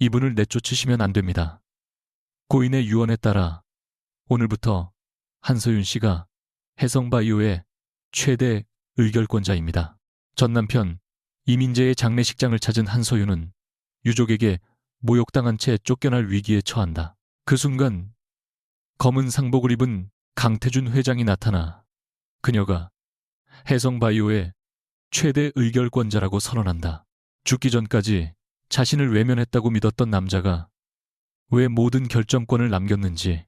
이분을 내쫓으시면 안 됩니다. 고인의 유언에 따라 오늘부터 한서윤 씨가 해성바이오의 최대 의결권자입니다. 전 남편 이민재의 장례식장을 찾은 한서윤은 유족에게 모욕당한 채 쫓겨날 위기에 처한다. 그 순간 검은 상복을 입은 강태준 회장이 나타나 그녀가 해성바이오의 최대 의결권자라고 선언한다. 죽기 전까지 자신을 외면했다고 믿었던 남자가 왜 모든 결정권을 남겼는지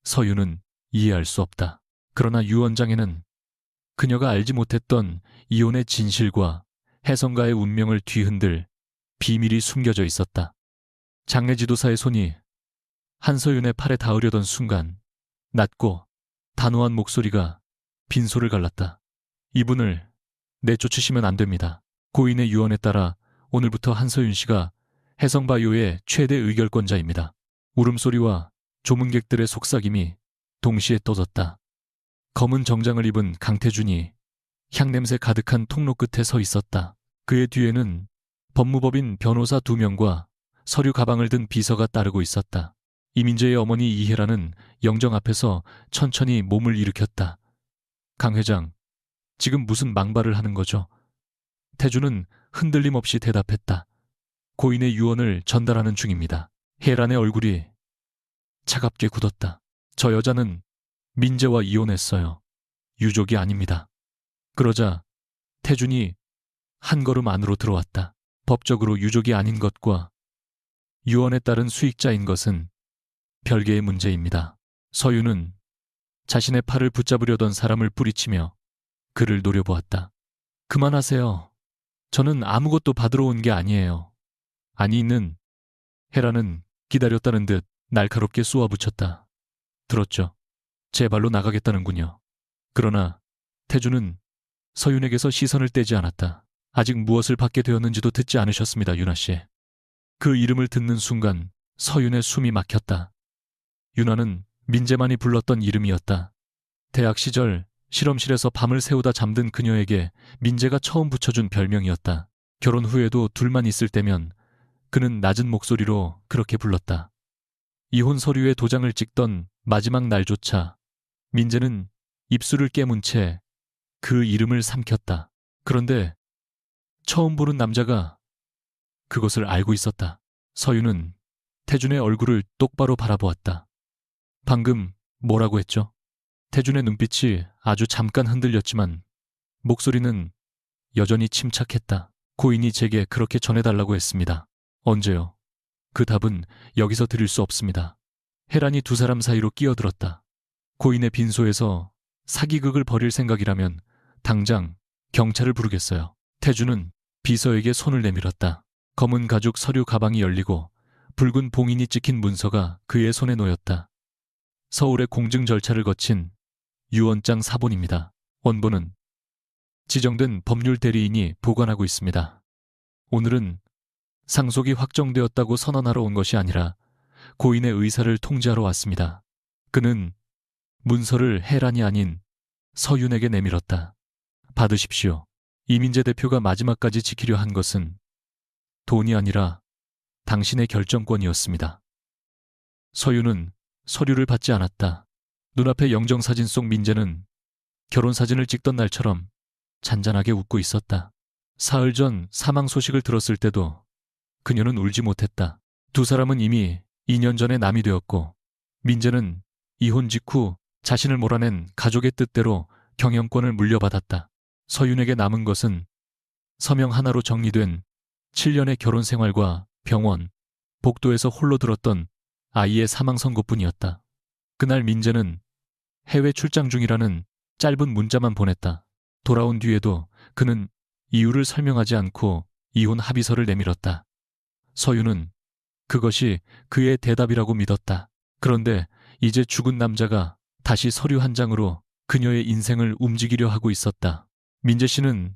서윤은 이해할 수 없다. 그러나 유 원장에는 그녀가 알지 못했던 이혼의 진실과 해성가의 운명을 뒤흔들 비밀이 숨겨져 있었다. 장례 지도사의 손이 한서윤의 팔에 닿으려던 순간 낮고 단호한 목소리가 빈소를 갈랐다. 이분을 내쫓으시면 안 됩니다. 고인의 유언에 따라 오늘부터 한서윤 씨가 해성바이오의 최대 의결권자입니다. 울음소리와 조문객들의 속삭임이 동시에 떠졌다. 검은 정장을 입은 강태준이 향냄새 가득한 통로 끝에 서 있었다. 그의 뒤에는 법무법인 변호사 2명과 서류 가방을 든 비서가 따르고 있었다. 이민재의 어머니 이혜라는 영정 앞에서 천천히 몸을 일으켰다. 강 회장, 지금 무슨 망발을 하는 거죠? 태준은 흔들림 없이 대답했다. 고인의 유언을 전달하는 중입니다. 혜란의 얼굴이 차갑게 굳었다. 저 여자는 민재와 이혼했어요. 유족이 아닙니다. 그러자 태준이 한 걸음 안으로 들어왔다. 법적으로 유족이 아닌 것과 유언에 따른 수익자인 것은 별개의 문제입니다. 서윤은 자신의 팔을 붙잡으려던 사람을 뿌리치며 그를 노려보았다. 그만하세요. 저는 아무것도 받으러 온 게 아니에요. 아니는 헤라는 기다렸다는 듯 날카롭게 쏘아붙였다. 들었죠? 제 발로 나가겠다는군요. 그러나 태준은 서윤에게서 시선을 떼지 않았다. 아직 무엇을 받게 되었는지도 듣지 않으셨습니다, 윤아 씨. 그 이름을 듣는 순간 서윤의 숨이 막혔다. 윤아는 민재만이 불렀던 이름이었다. 대학 시절 실험실에서 밤을 새우다 잠든 그녀에게 민재가 처음 붙여준 별명이었다. 결혼 후에도 둘만 있을 때면 그는 낮은 목소리로 그렇게 불렀다. 이혼 서류에 도장을 찍던 마지막 날조차 민재는 입술을 깨문 채 그 이름을 삼켰다. 그런데 처음 보는 남자가 그것을 알고 있었다. 서윤은 태준의 얼굴을 똑바로 바라보았다. 방금 뭐라고 했죠? 태준의 눈빛이 아주 잠깐 흔들렸지만 목소리는 여전히 침착했다. 고인이 제게 그렇게 전해달라고 했습니다. 언제요? 그 답은 여기서 드릴 수 없습니다. 혜란이 두 사람 사이로 끼어들었다. 고인의 빈소에서 사기극을 벌일 생각이라면 당장 경찰을 부르겠어요. 태준은 비서에게 손을 내밀었다. 검은 가죽 서류 가방이 열리고 붉은 봉인이 찍힌 문서가 그의 손에 놓였다. 서울의 공증 절차를 거친 유언장 사본입니다. 원본은 지정된 법률 대리인이 보관하고 있습니다. 오늘은 상속이 확정되었다고 선언하러 온 것이 아니라 고인의 의사를 통지하러 왔습니다. 그는 문서를 혜란이 아닌 서윤에게 내밀었다. 받으십시오. 이민재 대표가 마지막까지 지키려 한 것은 돈이 아니라 당신의 결정권이었습니다. 서윤은 서류를 받지 않았다. 눈앞의 영정사진 속 민재는 결혼사진을 찍던 날처럼 잔잔하게 웃고 있었다. 사흘 전 사망 소식을 들었을 때도 그녀는 울지 못했다. 두 사람은 이미 2년 전에 남이 되었고 민재는 이혼 직후 자신을 몰아낸 가족의 뜻대로 경영권을 물려받았다. 서윤에게 남은 것은 서명 하나로 정리된 7년의 결혼 생활과 병원, 복도에서 홀로 들었던 아이의 사망 선고뿐이었다. 그날 민재는 해외 출장 중이라는 짧은 문자만 보냈다. 돌아온 뒤에도 그는 이유를 설명하지 않고 이혼 합의서를 내밀었다. 서윤은 그것이 그의 대답이라고 믿었다. 그런데 이제 죽은 남자가 다시 서류 한 장으로 그녀의 인생을 움직이려 하고 있었다. 민재 씨는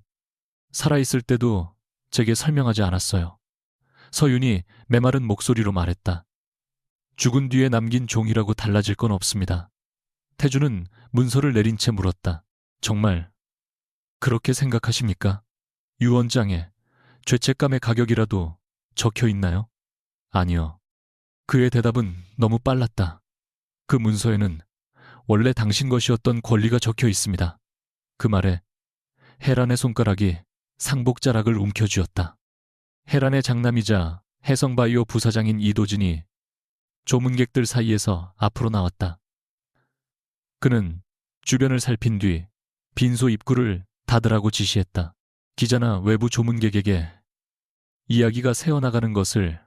살아있을 때도 제게 설명하지 않았어요. 서윤이 메마른 목소리로 말했다. 죽은 뒤에 남긴 종이라고 달라질 건 없습니다. 태준은 문서를 내린 채 물었다. 정말 그렇게 생각하십니까? 유언장에 죄책감의 가격이라도 적혀 있나요? 아니요. 그의 대답은 너무 빨랐다. 그 문서에는 원래 당신 것이었던 권리가 적혀 있습니다. 그 말에 혜란의 손가락이 상복자락을 움켜쥐었다. 혜란의 장남이자 해성바이오 부사장인 이도진이 조문객들 사이에서 앞으로 나왔다. 그는 주변을 살핀 뒤 빈소 입구를 닫으라고 지시했다. 기자나 외부 조문객에게 이야기가 새어나가는 것을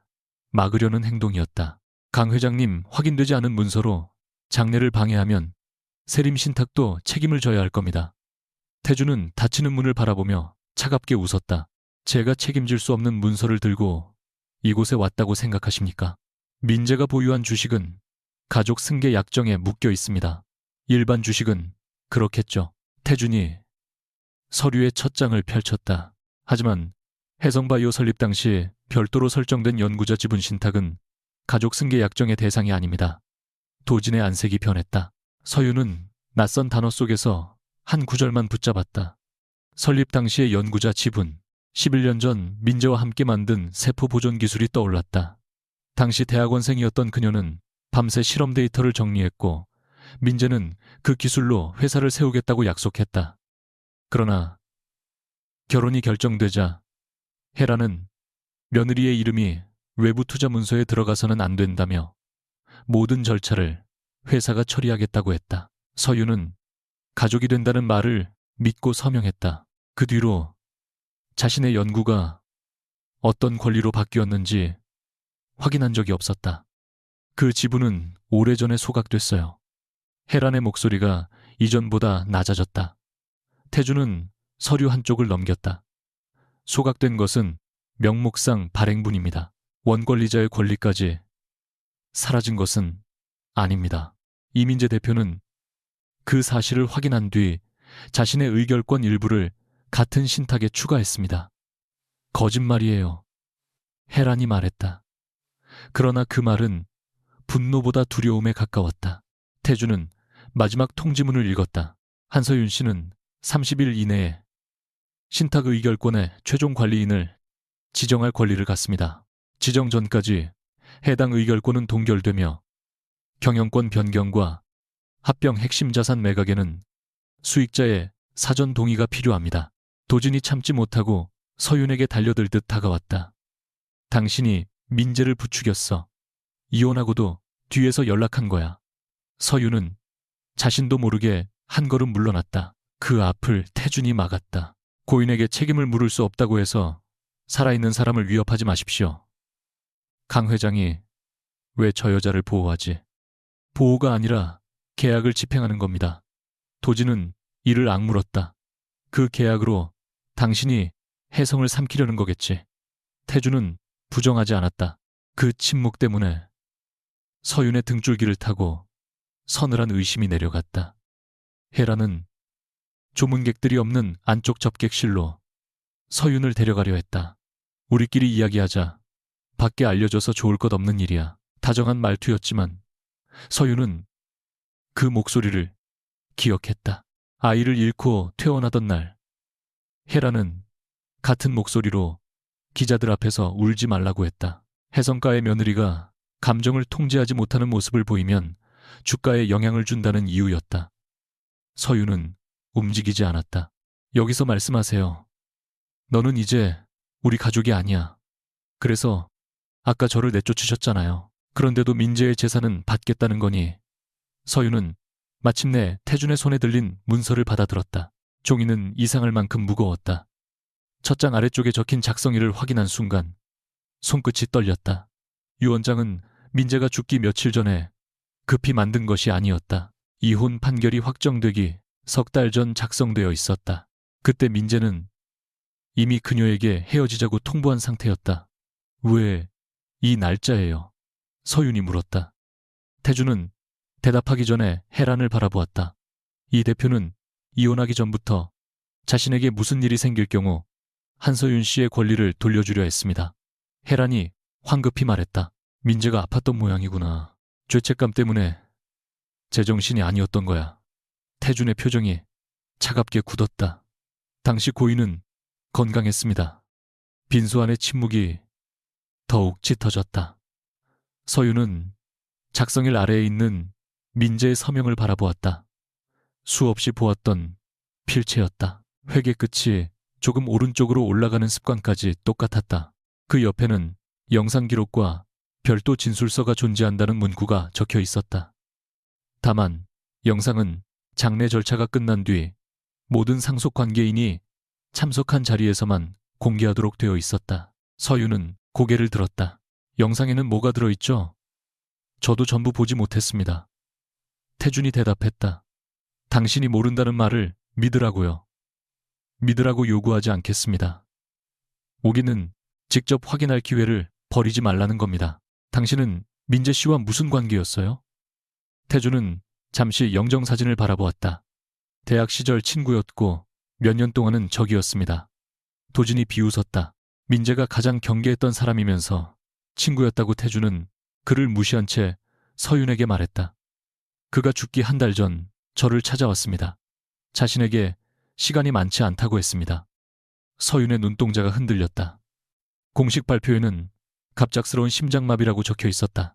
막으려는 행동이었다. 강 회장님, 확인되지 않은 문서로 장례를 방해하면 세림신탁도 책임을 져야 할 겁니다. 태주는 닫히는 문을 바라보며 차갑게 웃었다. 제가 책임질 수 없는 문서를 들고 이곳에 왔다고 생각하십니까? 민재가 보유한 주식은 가족 승계 약정에 묶여 있습니다. 일반 주식은 그렇겠죠. 태준이 서류의 첫 장을 펼쳤다. 하지만 해성바이오 설립 당시 별도로 설정된 연구자 지분 신탁은 가족 승계 약정의 대상이 아닙니다. 도진의 안색이 변했다. 서유는 낯선 단어 속에서 한 구절만 붙잡았다. 설립 당시의 연구자 지분, 11년 전 민재와 함께 만든 세포 보존 기술이 떠올랐다. 당시 대학원생이었던 그녀는 밤새 실험 데이터를 정리했고 민재는 그 기술로 회사를 세우겠다고 약속했다. 그러나 결혼이 결정되자 혜라는 며느리의 이름이 외부 투자 문서에 들어가서는 안 된다며 모든 절차를 회사가 처리하겠다고 했다. 서유는 가족이 된다는 말을 믿고 서명했다. 그 뒤로 자신의 연구가 어떤 권리로 바뀌었는지 확인한 적이 없었다. 그 지분은 오래전에 소각됐어요. 혜란의 목소리가 이전보다 낮아졌다. 태주는 서류 한쪽을 넘겼다. 소각된 것은 명목상 발행분입니다. 원권리자의 권리까지 사라진 것은 아닙니다. 이민재 대표는 그 사실을 확인한 뒤 자신의 의결권 일부를 같은 신탁에 추가했습니다. 거짓말이에요. 혜란이 말했다. 그러나 그 말은 분노보다 두려움에 가까웠다. 태주는 마지막 통지문을 읽었다. 한서윤 씨는 30일 이내에 신탁 의결권의 최종 관리인을 지정할 권리를 갖습니다. 지정 전까지 해당 의결권은 동결되며 경영권 변경과 합병 핵심 자산 매각에는 수익자의 사전 동의가 필요합니다. 도진이 참지 못하고 서윤에게 달려들 듯 다가왔다. 당신이 민재를 부추겼어. 이혼하고도 뒤에서 연락한 거야. 서윤은 자신도 모르게 한 걸음 물러났다. 그 앞을 태준이 막았다. 고인에게 책임을 물을 수 없다고 해서 살아있는 사람을 위협하지 마십시오. 강 회장이 왜 저 여자를 보호하지? 보호가 아니라 계약을 집행하는 겁니다. 도진은 이를 악물었다. 그 계약으로 당신이 혜성을 삼키려는 거겠지. 태주는 부정하지 않았다. 그 침묵 때문에 서윤의 등줄기를 타고 서늘한 의심이 내려갔다. 혜라는 조문객들이 없는 안쪽 접객실로 서윤을 데려가려 했다. 우리끼리 이야기하자. 밖에 알려줘서 좋을 것 없는 일이야. 다정한 말투였지만 서윤은 그 목소리를 기억했다. 아이를 잃고 퇴원하던 날 혜라는 같은 목소리로 기자들 앞에서 울지 말라고 했다. 해성가의 며느리가 감정을 통제하지 못하는 모습을 보이면 주가에 영향을 준다는 이유였다. 서윤은 움직이지 않았다. 여기서 말씀하세요. 너는 이제 우리 가족이 아니야. 그래서 아까 저를 내쫓으셨잖아요. 그런데도 민재의 재산은 받겠다는 거니. 서윤은 마침내 태준의 손에 들린 문서를 받아들었다. 종이는 이상할 만큼 무거웠다. 첫 장 아래쪽에 적힌 작성일을 확인한 순간 손끝이 떨렸다. 유 원장은 민재가 죽기 며칠 전에 급히 만든 것이 아니었다. 이혼 판결이 확정되기 석 달 전 작성되어 있었다. 그때 민재는 이미 그녀에게 헤어지자고 통보한 상태였다. 왜 이 날짜예요? 서윤이 물었다. 태주는 대답하기 전에 혜란을 바라보았다. 이 대표는 이혼하기 전부터 자신에게 무슨 일이 생길 경우 한서윤 씨의 권리를 돌려주려 했습니다. 혜란이 황급히 말했다. 민재가 아팠던 모양이구나. 죄책감 때문에 제정신이 아니었던 거야. 태준의 표정이 차갑게 굳었다. 당시 고인은 건강했습니다. 빈소 안의 침묵이 더욱 짙어졌다. 서윤은 작성일 아래에 있는 민재의 서명을 바라보았다. 수없이 보았던 필체였다. 회계 끝이 조금 오른쪽으로 올라가는 습관까지 똑같았다. 그 옆에는 영상 기록과 별도 진술서가 존재한다는 문구가 적혀 있었다. 다만 영상은 장례 절차가 끝난 뒤 모든 상속 관계인이 참석한 자리에서만 공개하도록 되어 있었다. 서윤은 고개를 들었다. 영상에는 뭐가 들어있죠? 저도 전부 보지 못했습니다. 태준이 대답했다. 당신이 모른다는 말을 믿으라고요. 믿으라고 요구하지 않겠습니다. 오기는 직접 확인할 기회를 버리지 말라는 겁니다. 당신은 민재 씨와 무슨 관계였어요? 태준은 잠시 영정사진을 바라보았다. 대학 시절 친구였고 몇 년 동안은 적이었습니다. 도진이 비웃었다. 민재가 가장 경계했던 사람이면서 친구였다고 태준은 그를 무시한 채 서윤에게 말했다. 그가 죽기 한 달 전 저를 찾아왔습니다. 자신에게 시간이 많지 않다고 했습니다. 서윤의 눈동자가 흔들렸다. 공식 발표에는 갑작스러운 심장마비라고 적혀 있었다.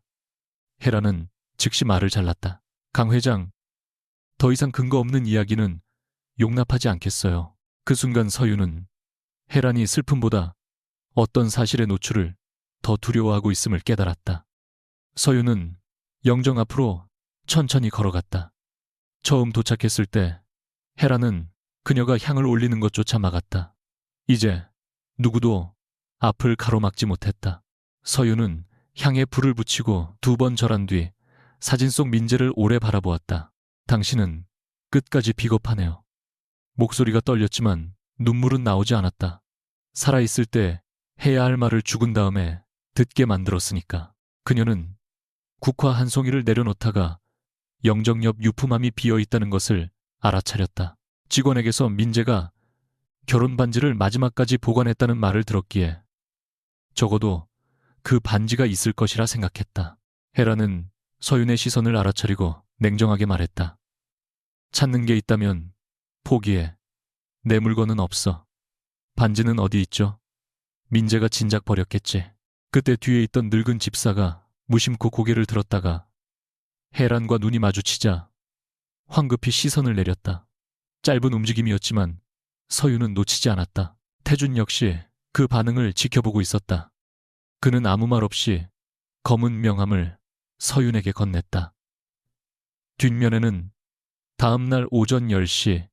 혜라는 즉시 말을 잘랐다. 강 회장, 더 이상 근거 없는 이야기는 용납하지 않겠어요. 그 순간 서윤은 혜란이 슬픔보다 어떤 사실의 노출을 더 두려워하고 있음을 깨달았다. 서윤은 영정 앞으로 천천히 걸어갔다. 처음 도착했을 때 혜란은 그녀가 향을 올리는 것조차 막았다. 이제 누구도 앞을 가로막지 못했다. 서윤은 향에 불을 붙이고 2번 절한 뒤 사진 속 민재를 오래 바라보았다. 당신은 끝까지 비겁하네요. 목소리가 떨렸지만 눈물은 나오지 않았다. 살아있을 때 해야 할 말을 죽은 다음에 듣게 만들었으니까. 그녀는 국화 한 송이를 내려놓다가 영정 옆 유품함이 비어있다는 것을 알아차렸다. 직원에게서 민재가 결혼 반지를 마지막까지 보관했다는 말을 들었기에 적어도 그 반지가 있을 것이라 생각했다. 혜라는 서윤의 시선을 알아차리고 냉정하게 말했다. 찾는 게 있다면 포기해. 내 물건은 없어. 반지는 어디 있죠? 민재가 진작 버렸겠지. 그때 뒤에 있던 늙은 집사가 무심코 고개를 들었다가 혜란과 눈이 마주치자 황급히 시선을 내렸다. 짧은 움직임이었지만 서윤은 놓치지 않았다. 태준 역시 그 반응을 지켜보고 있었다. 그는 아무 말 없이 검은 명함을 서윤에게 건넸다. 뒷면에는 다음날 오전 10시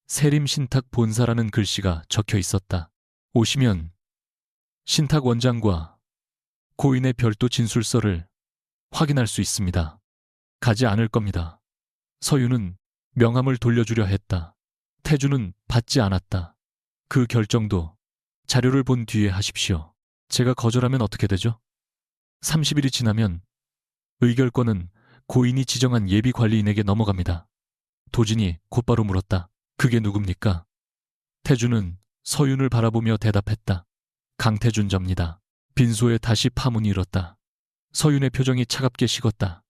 세림신탁 본사라는 글씨가 적혀 있었다. 오시면 신탁 원장과 고인의 별도 진술서를 확인할 수 있습니다. 가지 않을 겁니다. 서윤은 명함을 돌려주려 했다. 태준은 받지 않았다. 그 결정도 자료를 본 뒤에 하십시오. 제가 거절하면 어떻게 되죠? 30일이 지나면 의결권은 고인이 지정한 예비 관리인에게 넘어갑니다. 도진이 곧바로 물었다. 그게 누굽니까? 태준은 서윤을 바라보며 대답했다. 강태준 접니다. 빈소에 다시 파문이 일었다. 서윤의 표정이 차갑게 식었다.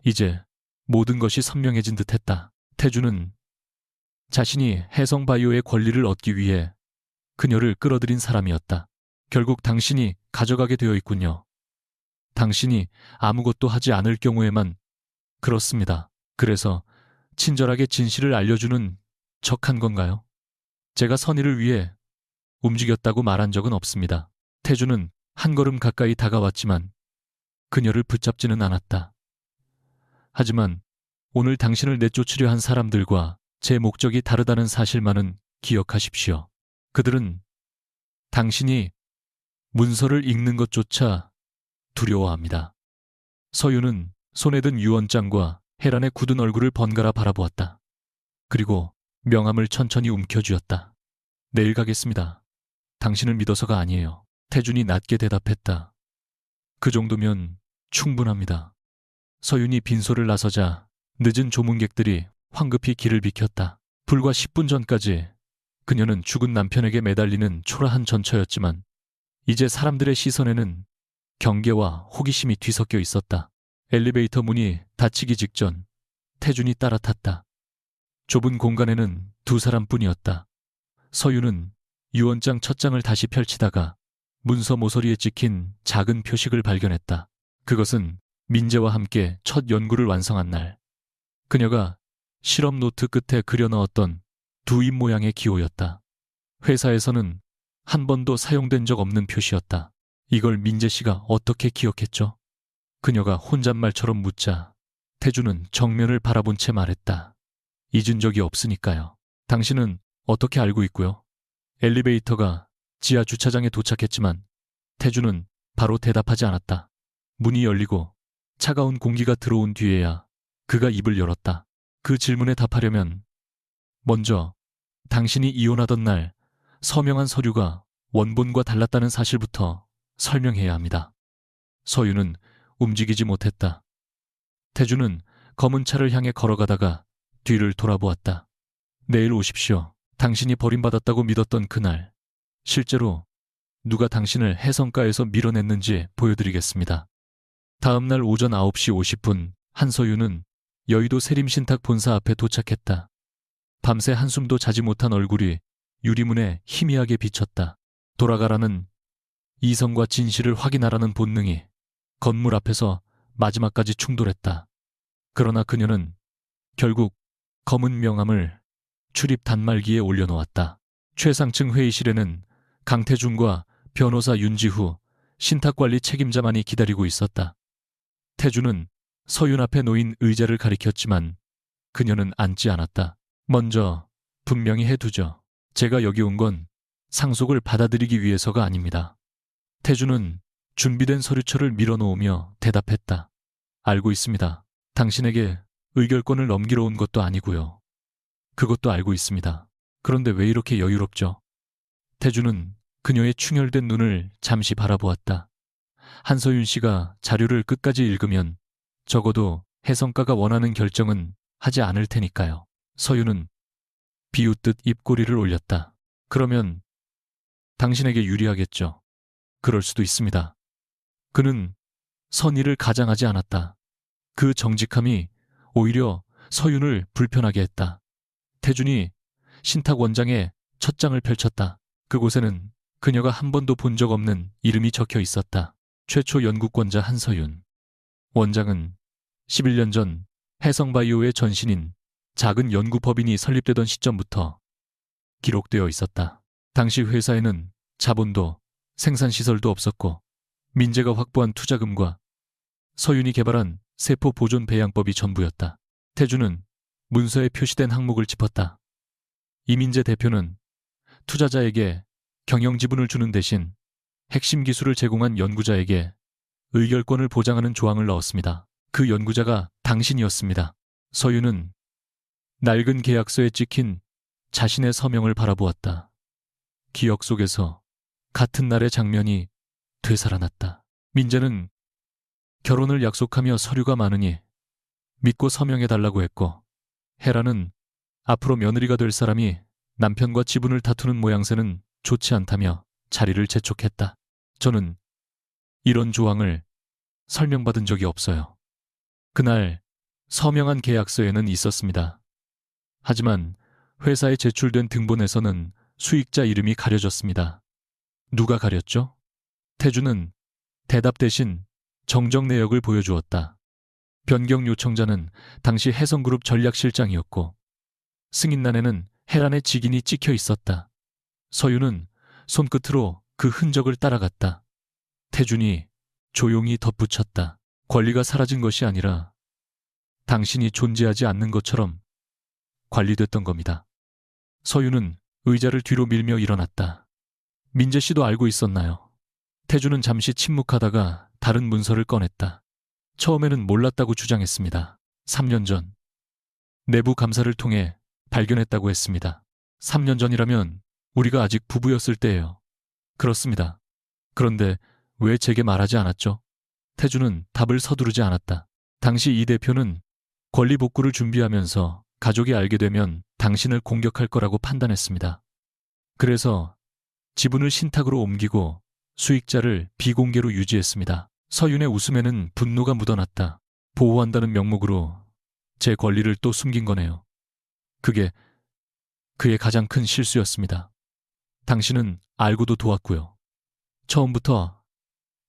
이제 모든 것이 선명해진 듯했다. 태준은 자신이 혜성바이오의 권리를 얻기 위해 그녀를 끌어들인 사람이었다. 결국 당신이 가져가게 되어 있군요. 당신이 아무것도 하지 않을 경우에만. 그렇습니다. 그래서 친절하게 진실을 알려주는 척한 건가요? 제가 선의를 위해 움직였다고 말한 적은 없습니다. 태준은 한 걸음 가까이 다가왔지만 그녀를 붙잡지는 않았다. 하지만 오늘 당신을 내쫓으려 한 사람들과 제 목적이 다르다는 사실만은 기억하십시오. 그들은 당신이 문서를 읽는 것조차 두려워합니다. 서윤은 손에 든 유언장과 혜란의 굳은 얼굴을 번갈아 바라보았다. 그리고 명함을 천천히 움켜쥐었다. 내일 가겠습니다. 당신을 믿어서가 아니에요. 태준이 낮게 대답했다. 그 정도면 충분합니다. 서윤이 빈소를 나서자 늦은 조문객들이 황급히 길을 비켰다. 불과 10분 전까지 그녀는 죽은 남편에게 매달리는 초라한 전처였지만 이제 사람들의 시선에는 경계와 호기심이 뒤섞여 있었다. 엘리베이터 문이 닫히기 직전 태준이 따라탔다. 좁은 공간에는 2사람뿐이었다. 서윤은 유언장 첫 장을 다시 펼치다가 문서 모서리에 찍힌 작은 표식을 발견했다. 그것은 민재와 함께 첫 연구를 완성한 날, 그녀가 실험 노트 끝에 그려 넣었던 두 입 모양의 기호였다. 회사에서는 한 번도 사용된 적 없는 표시였다. 이걸 민재 씨가 어떻게 기억했죠? 그녀가 혼잣말처럼 묻자 태주는 정면을 바라본 채 말했다. 잊은 적이 없으니까요. 당신은 어떻게 알고 있고요? 엘리베이터가 지하 주차장에 도착했지만 태주는 바로 대답하지 않았다. 문이 열리고 차가운 공기가 들어온 뒤에야 그가 입을 열었다. 그 질문에 답하려면 먼저 당신이 이혼하던 날 서명한 서류가 원본과 달랐다는 사실부터 설명해야 합니다. 서유는 움직이지 못했다. 태주는 검은 차를 향해 걸어가다가 뒤를 돌아보았다. 내일 오십시오. 당신이 버림받았다고 믿었던 그날, 실제로 누가 당신을 해성가에서 밀어냈는지 보여드리겠습니다. 다음 날 오전 9시 50분 한서유는 여의도 세림신탁 본사 앞에 도착했다. 밤새 한숨도 자지 못한 얼굴이 유리문에 희미하게 비쳤다. 돌아가라는 이성과 진실을 확인하라는 본능이 건물 앞에서 마지막까지 충돌했다. 그러나 그녀는 결국 검은 명함을 출입 단말기에 올려놓았다. 최상층 회의실에는 강태준과 변호사 윤지후, 신탁관리 책임자만이 기다리고 있었다. 태준은 서윤 앞에 놓인 의자를 가리켰지만 그녀는 앉지 않았다. 먼저 분명히 해두죠. 제가 여기 온 건 상속을 받아들이기 위해서가 아닙니다. 태준은 준비된 서류처를 밀어놓으며 대답했다. 알고 있습니다. 당신에게 의결권을 넘기러 온 것도 아니고요. 그것도 알고 있습니다. 그런데 왜 이렇게 여유롭죠? 태준은 그녀의 충혈된 눈을 잠시 바라보았다. 한서윤 씨가 자료를 끝까지 읽으면 적어도 해성가가 원하는 결정은 하지 않을 테니까요. 서윤은 비웃듯 입꼬리를 올렸다. 그러면 당신에게 유리하겠죠. 그럴 수도 있습니다. 그는 선의를 가장하지 않았다. 그 정직함이 오히려 서윤을 불편하게 했다. 태준이 신탁 원장의 첫 장을 펼쳤다. 그곳에는 그녀가 한 번도 본 적 없는 이름이 적혀 있었다. 최초 연구권자 한서윤. 원장은 11년 전 해성바이오의 전신인 작은 연구법인이 설립되던 시점부터 기록되어 있었다. 당시 회사에는 자본도 생산시설도 없었고 민재가 확보한 투자금과 서윤이 개발한 세포 보존 배양법이 전부였다. 태주는 문서에 표시된 항목을 짚었다. 이민재 대표는 투자자에게 경영 지분을 주는 대신 핵심 기술을 제공한 연구자에게 의결권을 보장하는 조항을 넣었습니다. 그 연구자가 당신이었습니다. 서윤은 낡은 계약서에 찍힌 자신의 서명을 바라보았다. 기억 속에서 같은 날의 장면이 되살아났다. 민재는 결혼을 약속하며 서류가 많으니 믿고 서명해달라고 했고, 헤라는 앞으로 며느리가 될 사람이 남편과 지분을 다투는 모양새는 좋지 않다며 자리를 재촉했다. 저는 이런 조항을 설명받은 적이 없어요. 그날 서명한 계약서에는 있었습니다. 하지만 회사에 제출된 등본에서는 수익자 이름이 가려졌습니다. 누가 가렸죠? 태주는 대답 대신 정정 내역을 보여주었다. 변경 요청자는 당시 해성그룹 전략실장이었고 승인란에는 해란의 직인이 찍혀 있었다. 서윤은 손끝으로 그 흔적을 따라갔다. 태준이 조용히 덧붙였다. 권리가 사라진 것이 아니라 당신이 존재하지 않는 것처럼 관리됐던 겁니다. 서윤은 의자를 뒤로 밀며 일어났다. 민재 씨도 알고 있었나요? 태준은 잠시 침묵하다가 다른 문서를 꺼냈다. 처음에는 몰랐다고 주장했습니다. 3년 전 내부 감사를 통해 발견했다고 했습니다. 3년 전이라면 우리가 아직 부부였을 때예요. 그렇습니다. 그런데 왜 제게 말하지 않았죠? 태준은 답을 서두르지 않았다. 당시 이 대표는 권리 복구를 준비하면서 가족이 알게 되면 당신을 공격할 거라고 판단했습니다. 그래서 지분을 신탁으로 옮기고 수익자를 비공개로 유지했습니다. 서윤의 웃음에는 분노가 묻어났다. 보호한다는 명목으로 제 권리를 또 숨긴 거네요. 그게 그의 가장 큰 실수였습니다. 당신은 알고도 도왔고요. 처음부터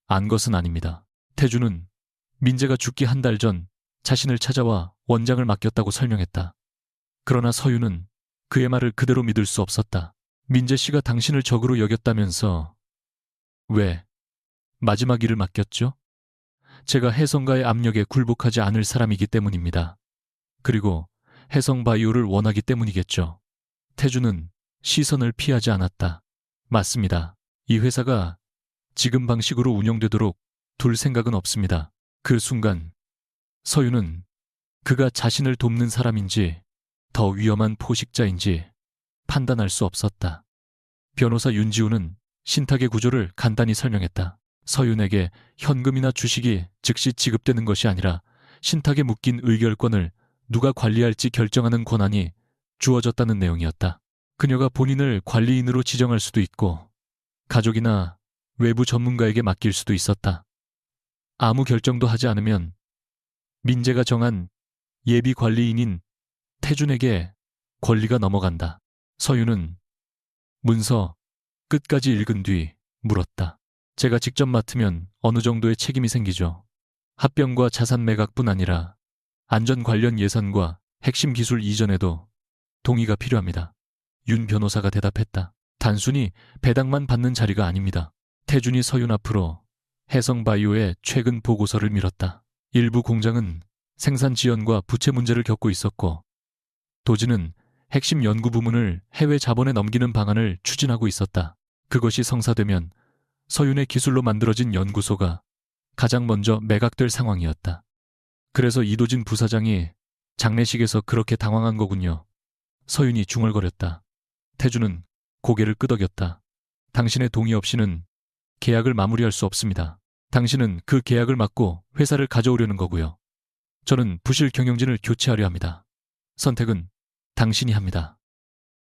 안 것은 아닙니다. 태주는 민재가 죽기 한 달 전 자신을 찾아와 원장을 맡겼다고 설명했다. 그러나 서유는 그의 말을 그대로 믿을 수 없었다. 민재 씨가 당신을 적으로 여겼다면서 왜 마지막 일을 맡겼죠? 제가 혜성가의 압력에 굴복하지 않을 사람이기 때문입니다. 그리고 혜성바이오를 원하기 때문이겠죠. 태주는 시선을 피하지 않았다. 맞습니다. 이 회사가 지금 방식으로 운영되도록 둘 생각은 없습니다. 그 순간 서유는 그가 자신을 돕는 사람인지 더 위험한 포식자인지 판단할 수 없었다. 변호사 윤지우는 신탁의 구조를 간단히 설명했다. 서윤에게 현금이나 주식이 즉시 지급되는 것이 아니라 신탁에 묶인 의결권을 누가 관리할지 결정하는 권한이 주어졌다는 내용이었다. 그녀가 본인을 관리인으로 지정할 수도 있고 가족이나 외부 전문가에게 맡길 수도 있었다. 아무 결정도 하지 않으면 민재가 정한 예비 관리인인 태준에게 권리가 넘어간다. 서윤은 문서 끝까지 읽은 뒤 물었다. 제가 직접 맡으면 어느 정도의 책임이 생기죠? 합병과 자산 매각뿐 아니라 안전 관련 예산과 핵심 기술 이전에도 동의가 필요합니다. 윤 변호사가 대답했다. 단순히 배당만 받는 자리가 아닙니다. 태준이 서윤 앞으로 혜성바이오의 최근 보고서를 밀었다. 일부 공장은 생산 지연과 부채 문제를 겪고 있었고 도지는 핵심 연구 부문을 해외 자본에 넘기는 방안을 추진하고 있었다. 그것이 성사되면 서윤의 기술로 만들어진 연구소가 가장 먼저 매각될 상황이었다. 그래서 이도진 부사장이 장례식에서 그렇게 당황한 거군요. 서윤이 중얼거렸다. 태주는 고개를 끄덕였다. 당신의 동의 없이는 계약을 마무리할 수 없습니다. 당신은 그 계약을 막고 회사를 가져오려는 거고요. 저는 부실 경영진을 교체하려 합니다. 선택은 당신이 합니다.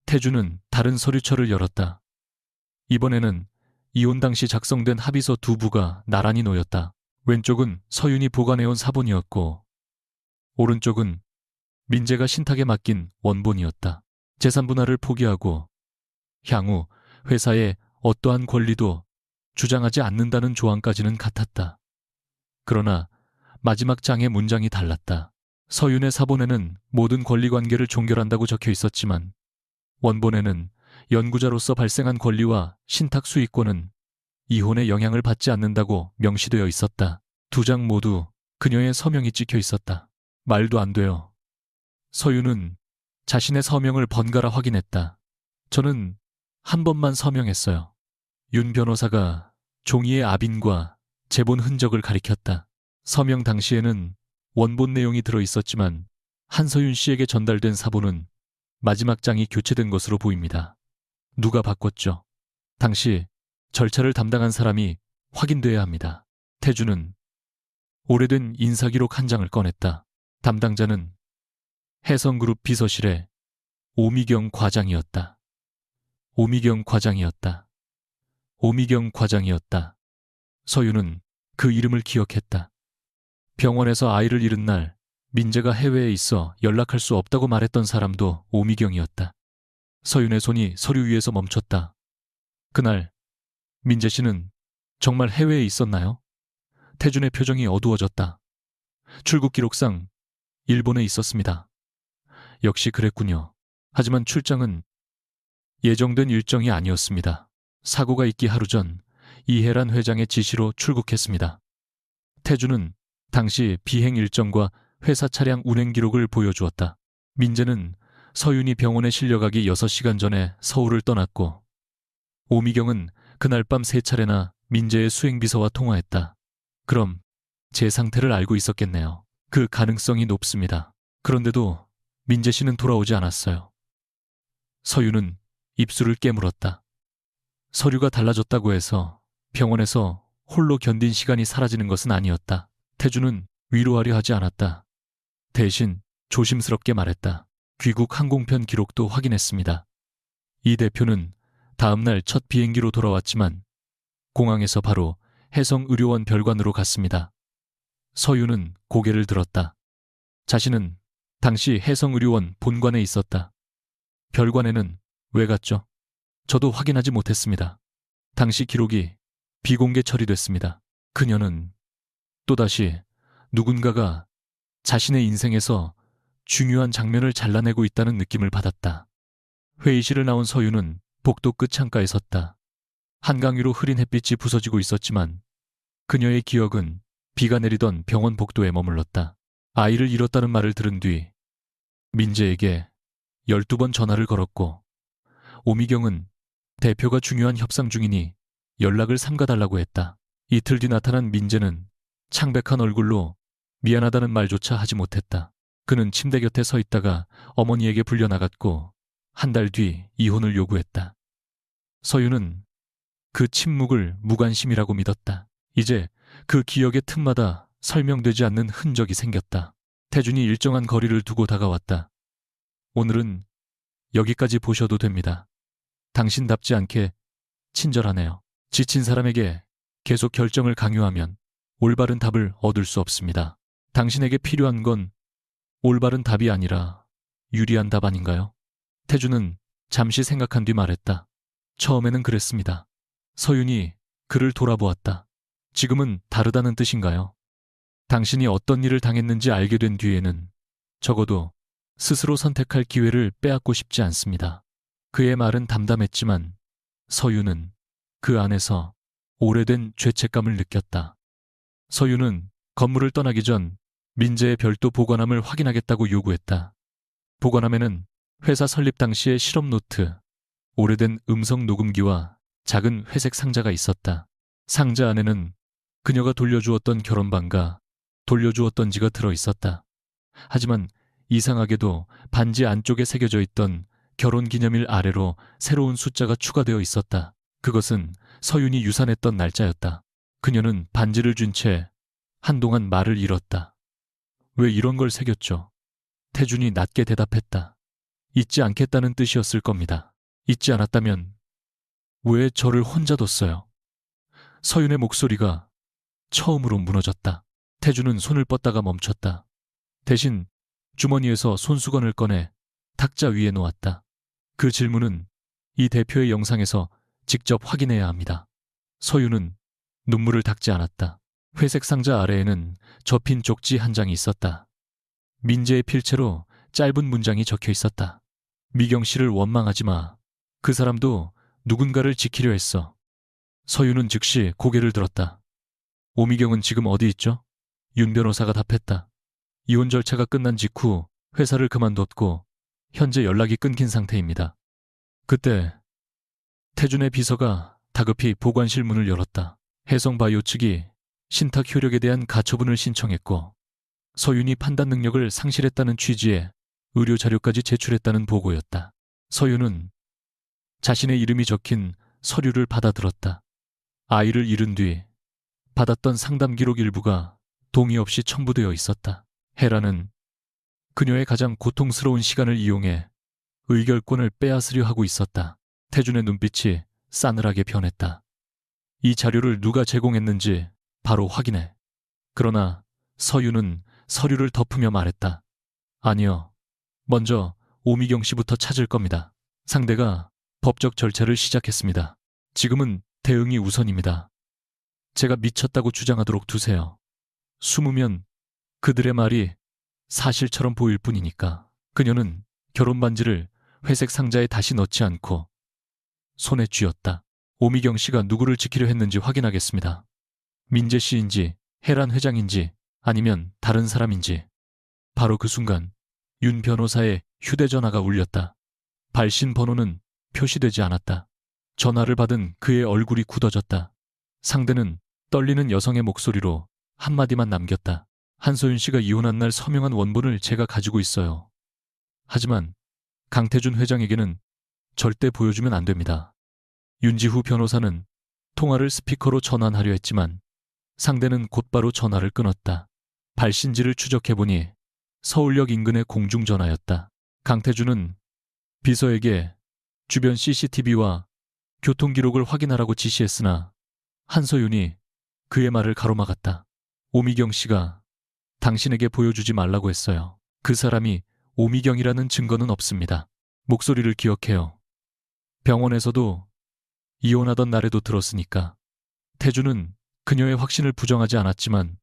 태주는 다른 서류처를 열었다. 이번에는 이혼 당시 작성된 합의서 두 부가 나란히 놓였다. 왼쪽은 서윤이 보관해온 사본이었고 오른쪽은 민재가 신탁에 맡긴 원본이었다. 재산 분할을 포기하고 향후 회사에 어떠한 권리도 주장하지 않는다는 조항까지는 같았다. 그러나 마지막 장의 문장이 달랐다. 서윤의 사본에는 모든 권리관계를 종결한다고 적혀 있었지만 원본에는 연구자로서 발생한 권리와 신탁 수익권은 이혼의 영향을 받지 않는다고 명시되어 있었다. 두 장 모두 그녀의 서명이 찍혀 있었다. 말도 안 돼요. 서윤은 자신의 서명을 번갈아 확인했다. 저는 한 번만 서명했어요. 윤 변호사가 종이의 압인과 제본 흔적을 가리켰다. 서명 당시에는 원본 내용이 들어 있었지만 한서윤 씨에게 전달된 사본은 마지막 장이 교체된 것으로 보입니다. 누가 바꿨죠? 당시 절차를 담당한 사람이 확인돼야 합니다. 태주는 오래된 인사기록 한 장을 꺼냈다. 담당자는 혜성그룹 비서실의 오미경 과장이었다. 오미경 과장이었다. 오미경 과장이었다. 서윤은 그 이름을 기억했다. 병원에서 아이를 잃은 날 민재가 해외에 있어 연락할 수 없다고 말했던 사람도 오미경이었다. 서윤의 손이 서류 위에서 멈췄다. 그날 민재 씨는 정말 해외에 있었나요? 태준의 표정이 어두워졌다. 출국 기록상 일본에 있었습니다. 역시 그랬군요. 하지만 출장은 예정된 일정이 아니었습니다. 사고가 있기 하루 전 이혜란 회장의 지시로 출국했습니다. 태준은 당시 비행 일정과 회사 차량 운행 기록을 보여주었다. 민재는 서윤이 병원에 실려가기 6시간 전에 서울을 떠났고 오미경은 그날 밤 3차례나 민재의 수행비서와 통화했다. 그럼 제 상태를 알고 있었겠네요. 그 가능성이 높습니다. 그런데도 민재 씨는 돌아오지 않았어요. 서윤은 입술을 깨물었다. 서류가 달라졌다고 해서 병원에서 홀로 견딘 시간이 사라지는 것은 아니었다. 태주는 위로하려 하지 않았다. 대신 조심스럽게 말했다. 귀국 항공편 기록도 확인했습니다. 이 대표는 다음날 첫 비행기로 돌아왔지만 공항에서 바로 해성의료원 별관으로 갔습니다. 서윤은 고개를 들었다. 자신은 당시 해성의료원 본관에 있었다. 별관에는 왜 갔죠? 저도 확인하지 못했습니다. 당시 기록이 비공개 처리됐습니다. 그녀는 또다시 누군가가 자신의 인생에서 중요한 장면을 잘라내고 있다는 느낌을 받았다. 회의실을 나온 서유는 복도 끝 창가에 섰다. 한강 위로 흐린 햇빛이 부서지고 있었지만 그녀의 기억은 비가 내리던 병원 복도에 머물렀다. 아이를 잃었다는 말을 들은 뒤 민재에게 12번 전화를 걸었고 오미경은 대표가 중요한 협상 중이니 연락을 삼가달라고 했다. 이틀 뒤 나타난 민재는 창백한 얼굴로 미안하다는 말조차 하지 못했다. 그는 침대 곁에 서 있다가 어머니에게 불려나갔고 한 달 뒤 이혼을 요구했다. 서유는 그 침묵을 무관심이라고 믿었다. 이제 그 기억의 틈마다 설명되지 않는 흔적이 생겼다. 태준이 일정한 거리를 두고 다가왔다. 오늘은 여기까지 보셔도 됩니다. 당신답지 않게 친절하네요. 지친 사람에게 계속 결정을 강요하면 올바른 답을 얻을 수 없습니다. 당신에게 필요한 건 올바른 답이 아니라 유리한 답 아닌가요? 태준은 잠시 생각한 뒤 말했다. 처음에는 그랬습니다. 서윤이 그를 돌아보았다. 지금은 다르다는 뜻인가요? 당신이 어떤 일을 당했는지 알게 된 뒤에는 적어도 스스로 선택할 기회를 빼앗고 싶지 않습니다. 그의 말은 담담했지만 서윤은 그 안에서 오래된 죄책감을 느꼈다. 서윤은 건물을 떠나기 전 민재의 별도 보관함을 확인하겠다고 요구했다. 보관함에는 회사 설립 당시의 실업 노트, 오래된 음성 녹음기와 작은 회색 상자가 있었다. 상자 안에는 그녀가 돌려주었던 결혼반과 돌려주었던 지가 들어 있었다. 하지만 이상하게도 반지 안쪽에 새겨져 있던 결혼기념일 아래로 새로운 숫자가 추가되어 있었다. 그것은 서윤이 유산했던 날짜였다. 그녀는 반지를 준 채 한동안 말을 잃었다. 왜 이런 걸 새겼죠? 태준이 낮게 대답했다. 잊지 않겠다는 뜻이었을 겁니다. 잊지 않았다면 왜 저를 혼자 뒀어요? 서윤의 목소리가 처음으로 무너졌다. 태준은 손을 뻗다가 멈췄다. 대신 주머니에서 손수건을 꺼내 탁자 위에 놓았다. 그 질문은 이 대표의 영상에서 직접 확인해야 합니다. 서윤은 눈물을 닦지 않았다. 회색 상자 아래에는 접힌 쪽지 한 장이 있었다. 민재의 필체로 짧은 문장이 적혀 있었다. 미경 씨를 원망하지 마. 그 사람도 누군가를 지키려 했어. 서윤은 즉시 고개를 들었다. 오미경은 지금 어디 있죠? 윤 변호사가 답했다. 이혼 절차가 끝난 직후 회사를 그만뒀고 현재 연락이 끊긴 상태입니다. 그때 태준의 비서가 다급히 보관실 문을 열었다. 해성바이오 측이 신탁 효력에 대한 가처분을 신청했고 서윤이 판단 능력을 상실했다는 취지의 의료 자료까지 제출했다는 보고였다. 서윤은 자신의 이름이 적힌 서류를 받아들었다. 아이를 잃은 뒤 받았던 상담 기록 일부가 동의 없이 첨부되어 있었다. 헤라는 그녀의 가장 고통스러운 시간을 이용해 의결권을 빼앗으려 하고 있었다. 태준의 눈빛이 싸늘하게 변했다. 이 자료를 누가 제공했는지 바로 확인해. 그러나 서윤은 서류를 덮으며 말했다. 아니요. 먼저 오미경 씨부터 찾을 겁니다. 상대가 법적 절차를 시작했습니다. 지금은 대응이 우선입니다. 제가 미쳤다고 주장하도록 두세요. 숨으면 그들의 말이 사실처럼 보일 뿐이니까. 그녀는 결혼 반지를 회색 상자에 다시 넣지 않고 손에 쥐었다. 오미경 씨가 누구를 지키려 했는지 확인하겠습니다. 민재 씨인지 해란 회장인지 아니면 다른 사람인지. 바로 그 순간 윤 변호사의 휴대전화가 울렸다. 발신 번호는 표시되지 않았다. 전화를 받은 그의 얼굴이 굳어졌다. 상대는 떨리는 여성의 목소리로 한마디만 남겼다. 한소윤 씨가 이혼한 날 서명한 원본을 제가 가지고 있어요. 하지만 강태준 회장에게는 절대 보여주면 안 됩니다. 윤지후 변호사는 통화를 스피커로 전환하려 했지만 상대는 곧바로 전화를 끊었다. 발신지를 추적해보니 서울역 인근의 공중전화였다. 강태준은 비서에게 주변 CCTV와 교통기록을 확인하라고 지시했으나 한소윤이 그의 말을 가로막았다. 오미경 씨가 당신에게 보여주지 말라고 했어요. 그 사람이 오미경이라는 증거는 없습니다. 목소리를 기억해요. 병원에서도 이혼하던 날에도 들었으니까. 태준은 그녀의 확신을 부정하지 않았지만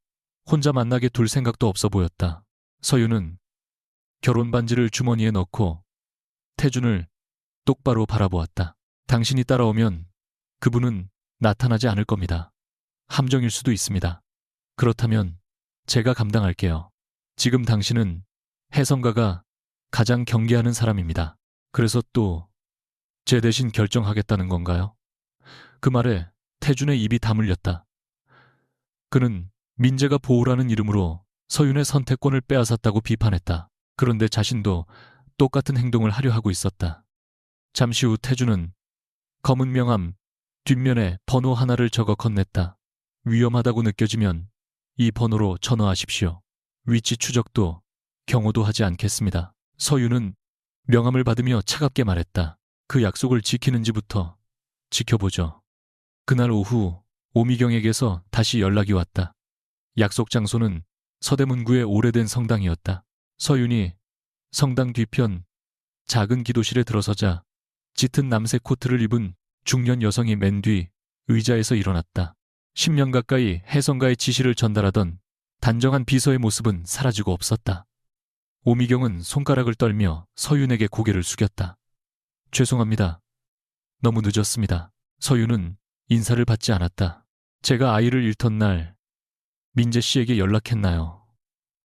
혼자 만나게 둘 생각도 없어 보였다. 서윤은 결혼 반지를 주머니에 넣고 태준을 똑바로 바라보았다. 당신이 따라오면 그분은 나타나지 않을 겁니다. 함정일 수도 있습니다. 그렇다면 제가 감당할게요. 지금 당신은 혜성가가 가장 경계하는 사람입니다. 그래서 또 제 대신 결정하겠다는 건가요? 그 말에 태준의 입이 다물렸다. 그는 민재가 보호라는 이름으로 서윤의 선택권을 빼앗았다고 비판했다. 그런데 자신도 똑같은 행동을 하려 하고 있었다. 잠시 후 태준은 검은 명함 뒷면에 번호 하나를 적어 건넸다. 위험하다고 느껴지면 이 번호로 전화하십시오. 위치 추적도 경호도 하지 않겠습니다. 서윤은 명함을 받으며 차갑게 말했다. 그 약속을 지키는지부터 지켜보죠. 그날 오후 오미경에게서 다시 연락이 왔다. 약속 장소는 서대문구의 오래된 성당이었다. 서윤이 성당 뒤편 작은 기도실에 들어서자 짙은 남색 코트를 입은 중년 여성이 맨 뒤 의자에서 일어났다. 10년 가까이 혜성가의 지시를 전달하던 단정한 비서의 모습은 사라지고 없었다. 오미경은 손가락을 떨며 서윤에게 고개를 숙였다. 죄송합니다. 너무 늦었습니다. 서윤은 인사를 받지 않았다. 제가 아이를 잃던 날 민재 씨에게 연락했나요?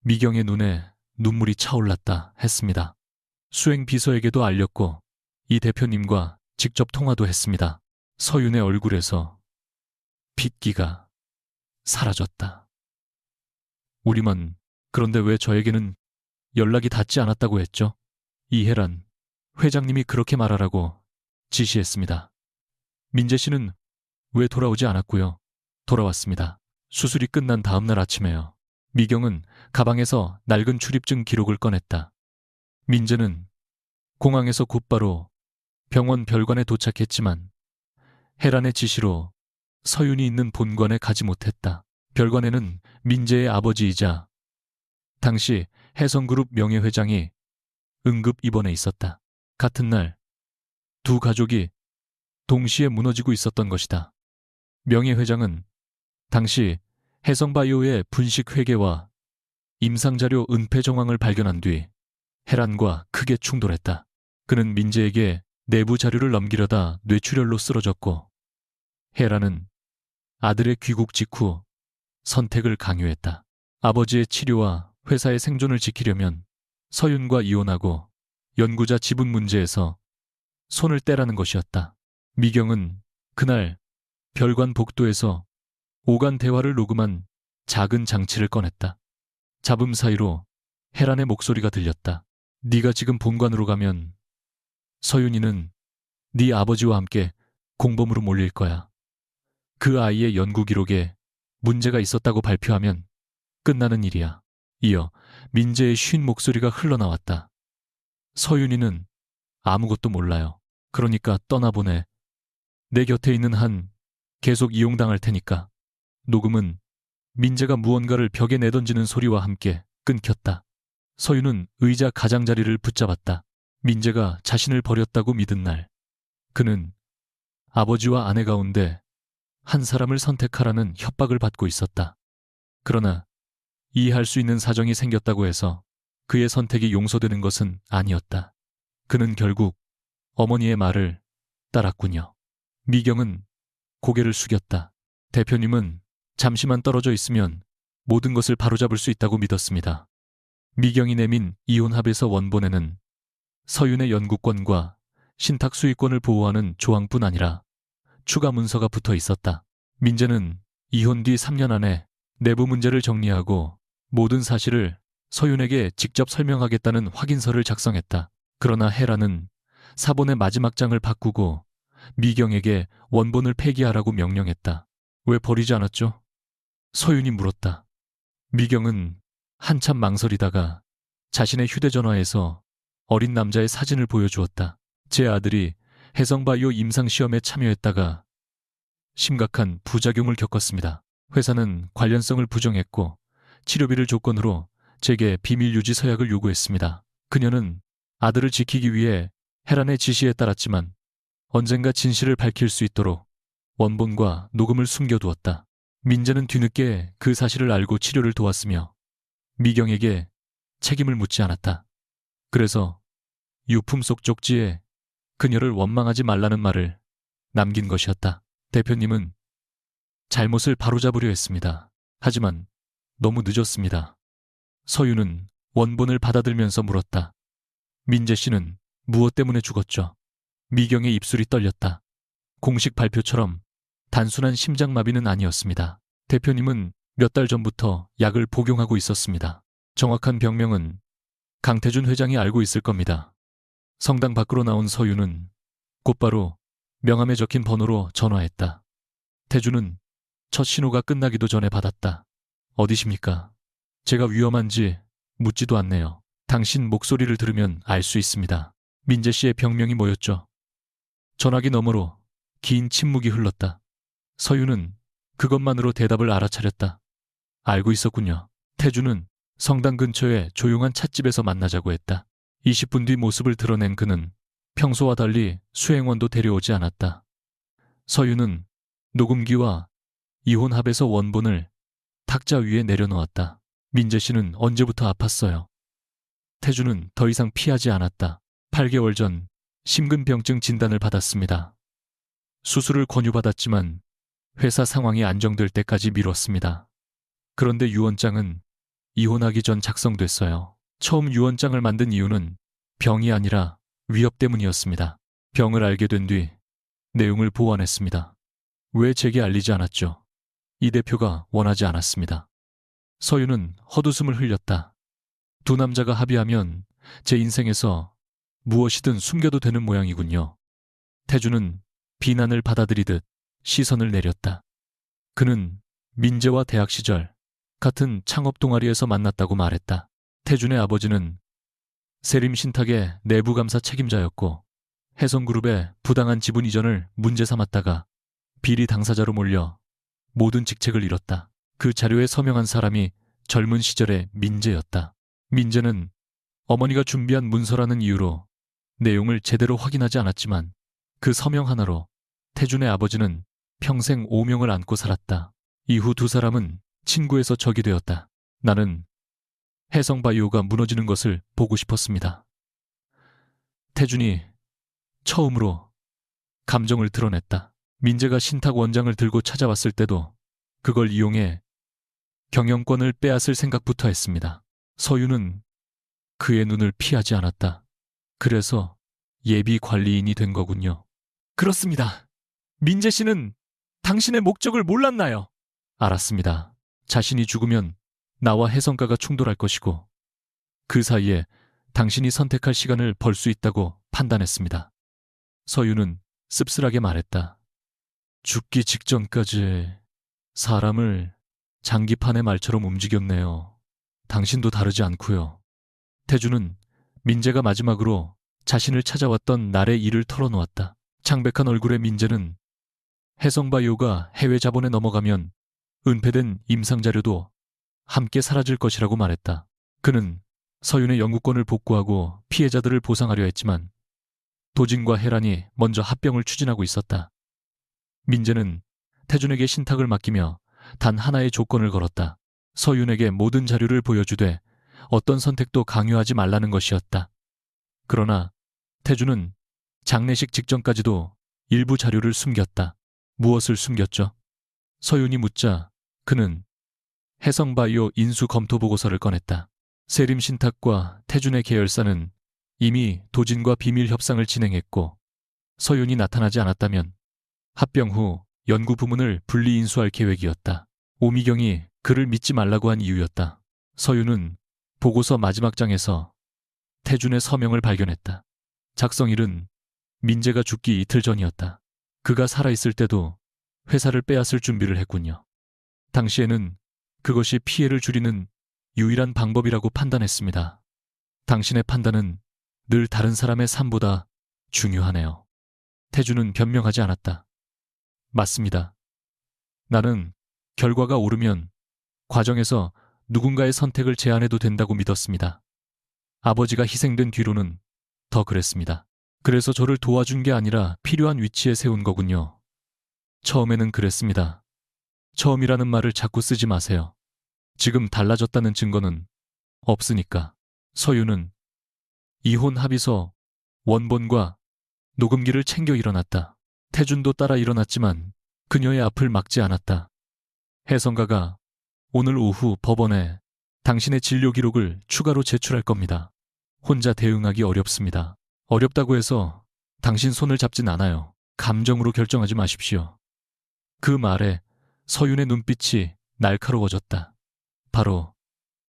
미경의 눈에 눈물이 차올랐다 했습니다. 수행 비서에게도 알렸고 이 대표님과 직접 통화도 했습니다. 서윤의 얼굴에서 핏기가 사라졌다. 우리만 그런데 왜 저에게는 연락이 닿지 않았다고 했죠? 이혜란 회장님이 그렇게 말하라고 지시했습니다. 민재 씨는 왜 돌아오지 않았고요? 돌아왔습니다. 수술이 끝난 다음 날 아침에요. 미경은 가방에서 낡은 출입증 기록을 꺼냈다. 민재는 공항에서 곧바로 병원 별관에 도착했지만 혜란의 지시로 서윤이 있는 본관에 가지 못했다. 별관에는 민재의 아버지이자 당시 혜성그룹 명예회장이 응급 입원해 있었다. 같은 날 두 가족이 동시에 무너지고 있었던 것이다. 명예회장은 당시 혜성바이오의 분식 회계와 임상자료 은폐 정황을 발견한 뒤 혜란과 크게 충돌했다. 그는 민재에게 내부 자료를 넘기려다 뇌출혈로 쓰러졌고 혜란은 아들의 귀국 직후 선택을 강요했다. 아버지의 치료와 회사의 생존을 지키려면 서윤과 이혼하고 연구자 지분 문제에서 손을 떼라는 것이었다. 미경은 그날 별관 복도에서 오간 대화를 녹음한 작은 장치를 꺼냈다. 잡음 사이로 혜란의 목소리가 들렸다. 네가 지금 본관으로 가면 서윤이는 네 아버지와 함께 공범으로 몰릴 거야. 그 아이의 연구 기록에 문제가 있었다고 발표하면 끝나는 일이야. 이어 민재의 쉰 목소리가 흘러나왔다. 서윤이는 아무것도 몰라요. 그러니까 떠나보내. 내 곁에 있는 한 계속 이용당할 테니까. 녹음은 민재가 무언가를 벽에 내던지는 소리와 함께 끊겼다. 서윤은 의자 가장자리를 붙잡았다. 민재가 자신을 버렸다고 믿은 날, 그는 아버지와 아내 가운데 한 사람을 선택하라는 협박을 받고 있었다. 그러나 이해할 수 있는 사정이 생겼다고 해서 그의 선택이 용서되는 것은 아니었다. 그는 결국 어머니의 말을 따랐군요. 미경은 고개를 숙였다. 대표님은 잠시만 떨어져 있으면 모든 것을 바로잡을 수 있다고 믿었습니다. 미경이 내민 이혼합의서 원본에는 서윤의 연구권과 신탁 수익권을 보호하는 조항뿐 아니라 추가 문서가 붙어 있었다. 민재는 이혼 뒤 3년 안에 내부 문제를 정리하고 모든 사실을 서윤에게 직접 설명하겠다는 확인서를 작성했다. 그러나 혜라는 사본의 마지막 장을 바꾸고 미경에게 원본을 폐기하라고 명령했다. 왜 버리지 않았죠? 서윤이 물었다. 미경은 한참 망설이다가 자신의 휴대전화에서 어린 남자의 사진을 보여주었다. 제 아들이 혜성바이오 임상시험에 참여했다가 심각한 부작용을 겪었습니다. 회사는 관련성을 부정했고 치료비를 조건으로 제게 비밀 유지 서약을 요구했습니다. 그녀는 아들을 지키기 위해 혜란의 지시에 따랐지만 언젠가 진실을 밝힐 수 있도록 원본과 녹음을 숨겨두었다. 민재는 뒤늦게 그 사실을 알고 치료를 도왔으며 미경에게 책임을 묻지 않았다. 그래서 유품 속 쪽지에 그녀를 원망하지 말라는 말을 남긴 것이었다. 대표님은 잘못을 바로잡으려 했습니다. 하지만 너무 늦었습니다. 서유는 원본을 받아들면서 물었다. 민재 씨는 무엇 때문에 죽었죠? 미경의 입술이 떨렸다. 공식 발표처럼 단순한 심장마비는 아니었습니다. 대표님은 몇 달 전부터 약을 복용하고 있었습니다. 정확한 병명은 강태준 회장이 알고 있을 겁니다. 성당 밖으로 나온 서유는 곧바로 명함에 적힌 번호로 전화했다. 태준은 첫 신호가 끝나기도 전에 받았다. 어디십니까? 제가 위험한지 묻지도 않네요. 당신 목소리를 들으면 알 수 있습니다. 민재 씨의 병명이 뭐였죠? 전화기 너머로 긴 침묵이 흘렀다. 서유는 그것만으로 대답을 알아차렸다. 알고 있었군요. 태준은 성당 근처의 조용한 찻집에서 만나자고 했다. 20분 뒤 모습을 드러낸 그는 평소와 달리 수행원도 데려오지 않았다. 서유는 녹음기와 이혼합에서 원본을 탁자 위에 내려놓았다. 민재 씨는 언제부터 아팠어요? 태준은 더 이상 피하지 않았다. 8개월 전 심근병증 진단을 받았습니다. 수술을 권유받았지만 회사 상황이 안정될 때까지 미뤘습니다. 그런데 유언장은 이혼하기 전 작성됐어요. 처음 유언장을 만든 이유는 병이 아니라 위협 때문이었습니다. 병을 알게 된 뒤 내용을 보완했습니다. 왜 제게 알리지 않았죠? 이 대표가 원하지 않았습니다. 서유는 헛웃음을 흘렸다. 두 남자가 합의하면 제 인생에서 무엇이든 숨겨도 되는 모양이군요. 태준은 비난을 받아들이듯 시선을 내렸다. 그는 민재와 대학 시절 같은 창업 동아리에서 만났다고 말했다. 태준의 아버지는 세림신탁의 내부감사 책임자였고 혜성그룹의 부당한 지분 이전을 문제 삼았다가 비리 당사자로 몰려 모든 직책을 잃었다. 그 자료에 서명한 사람이 젊은 시절의 민재였다. 민재는 어머니가 준비한 문서라는 이유로 내용을 제대로 확인하지 않았지만 그 서명 하나로 태준의 아버지는 평생 오명을 안고 살았다. 이후 두 사람은 친구에서 적이 되었다. 나는 혜성바이오가 무너지는 것을 보고 싶었습니다. 태준이 처음으로 감정을 드러냈다. 민재가 신탁 원장을 들고 찾아왔을 때도 그걸 이용해 경영권을 빼앗을 생각부터 했습니다. 서유는 그의 눈을 피하지 않았다. 그래서 예비 관리인이 된 거군요. 그렇습니다. 민재 씨는 당신의 목적을 몰랐나요? 알았습니다. 자신이 죽으면 나와 혜성가가 충돌할 것이고 그 사이에 당신이 선택할 시간을 벌 수 있다고 판단했습니다. 서유는 씁쓸하게 말했다. 죽기 직전까지 사람을 장기판의 말처럼 움직였네요. 당신도 다르지 않고요. 태준은 민재가 마지막으로 자신을 찾아왔던 날의 일을 털어놓았다. 창백한 얼굴의 민재는 혜성바이오가 해외 자본에 넘어가면 은폐된 임상자료도 함께 사라질 것이라고 말했다. 그는 서윤의 영구권을 복구하고 피해자들을 보상하려 했지만 도진과 혜란이 먼저 합병을 추진하고 있었다. 민재는 태준에게 신탁을 맡기며 단 하나의 조건을 걸었다. 서윤에게 모든 자료를 보여주되 어떤 선택도 강요하지 말라는 것이었다. 그러나 태준은 장례식 직전까지도 일부 자료를 숨겼다. 무엇을 숨겼죠? 서윤이 묻자 그는 혜성바이오 인수 검토 보고서를 꺼냈다. 세림신탁과 태준의 계열사는 이미 도진과 비밀 협상을 진행했고 서윤이 나타나지 않았다면 합병 후 연구 부문을 분리 인수할 계획이었다. 오미경이 그를 믿지 말라고 한 이유였다. 서윤은 보고서 마지막 장에서 태준의 서명을 발견했다. 작성일은 민재가 죽기 이틀 전이었다. 그가 살아있을 때도 회사를 빼앗을 준비를 했군요. 당시에는 그것이 피해를 줄이는 유일한 방법이라고 판단했습니다. 당신의 판단은 늘 다른 사람의 삶보다 중요하네요. 태준은 변명하지 않았다. 맞습니다. 나는 결과가 오르면 과정에서 누군가의 선택을 제한해도 된다고 믿었습니다. 아버지가 희생된 뒤로는 더 그랬습니다. 그래서 저를 도와준 게 아니라 필요한 위치에 세운 거군요. 처음에는 그랬습니다. 처음이라는 말을 자꾸 쓰지 마세요. 지금 달라졌다는 증거는 없으니까. 서유는 이혼 합의서, 원본과 녹음기를 챙겨 일어났다. 태준도 따라 일어났지만 그녀의 앞을 막지 않았다. 혜성가가 오늘 오후 법원에 당신의 진료 기록을 추가로 제출할 겁니다. 혼자 대응하기 어렵습니다. 어렵다고 해서 당신 손을 잡진 않아요. 감정으로 결정하지 마십시오. 그 말에 서윤의 눈빛이 날카로워졌다. 바로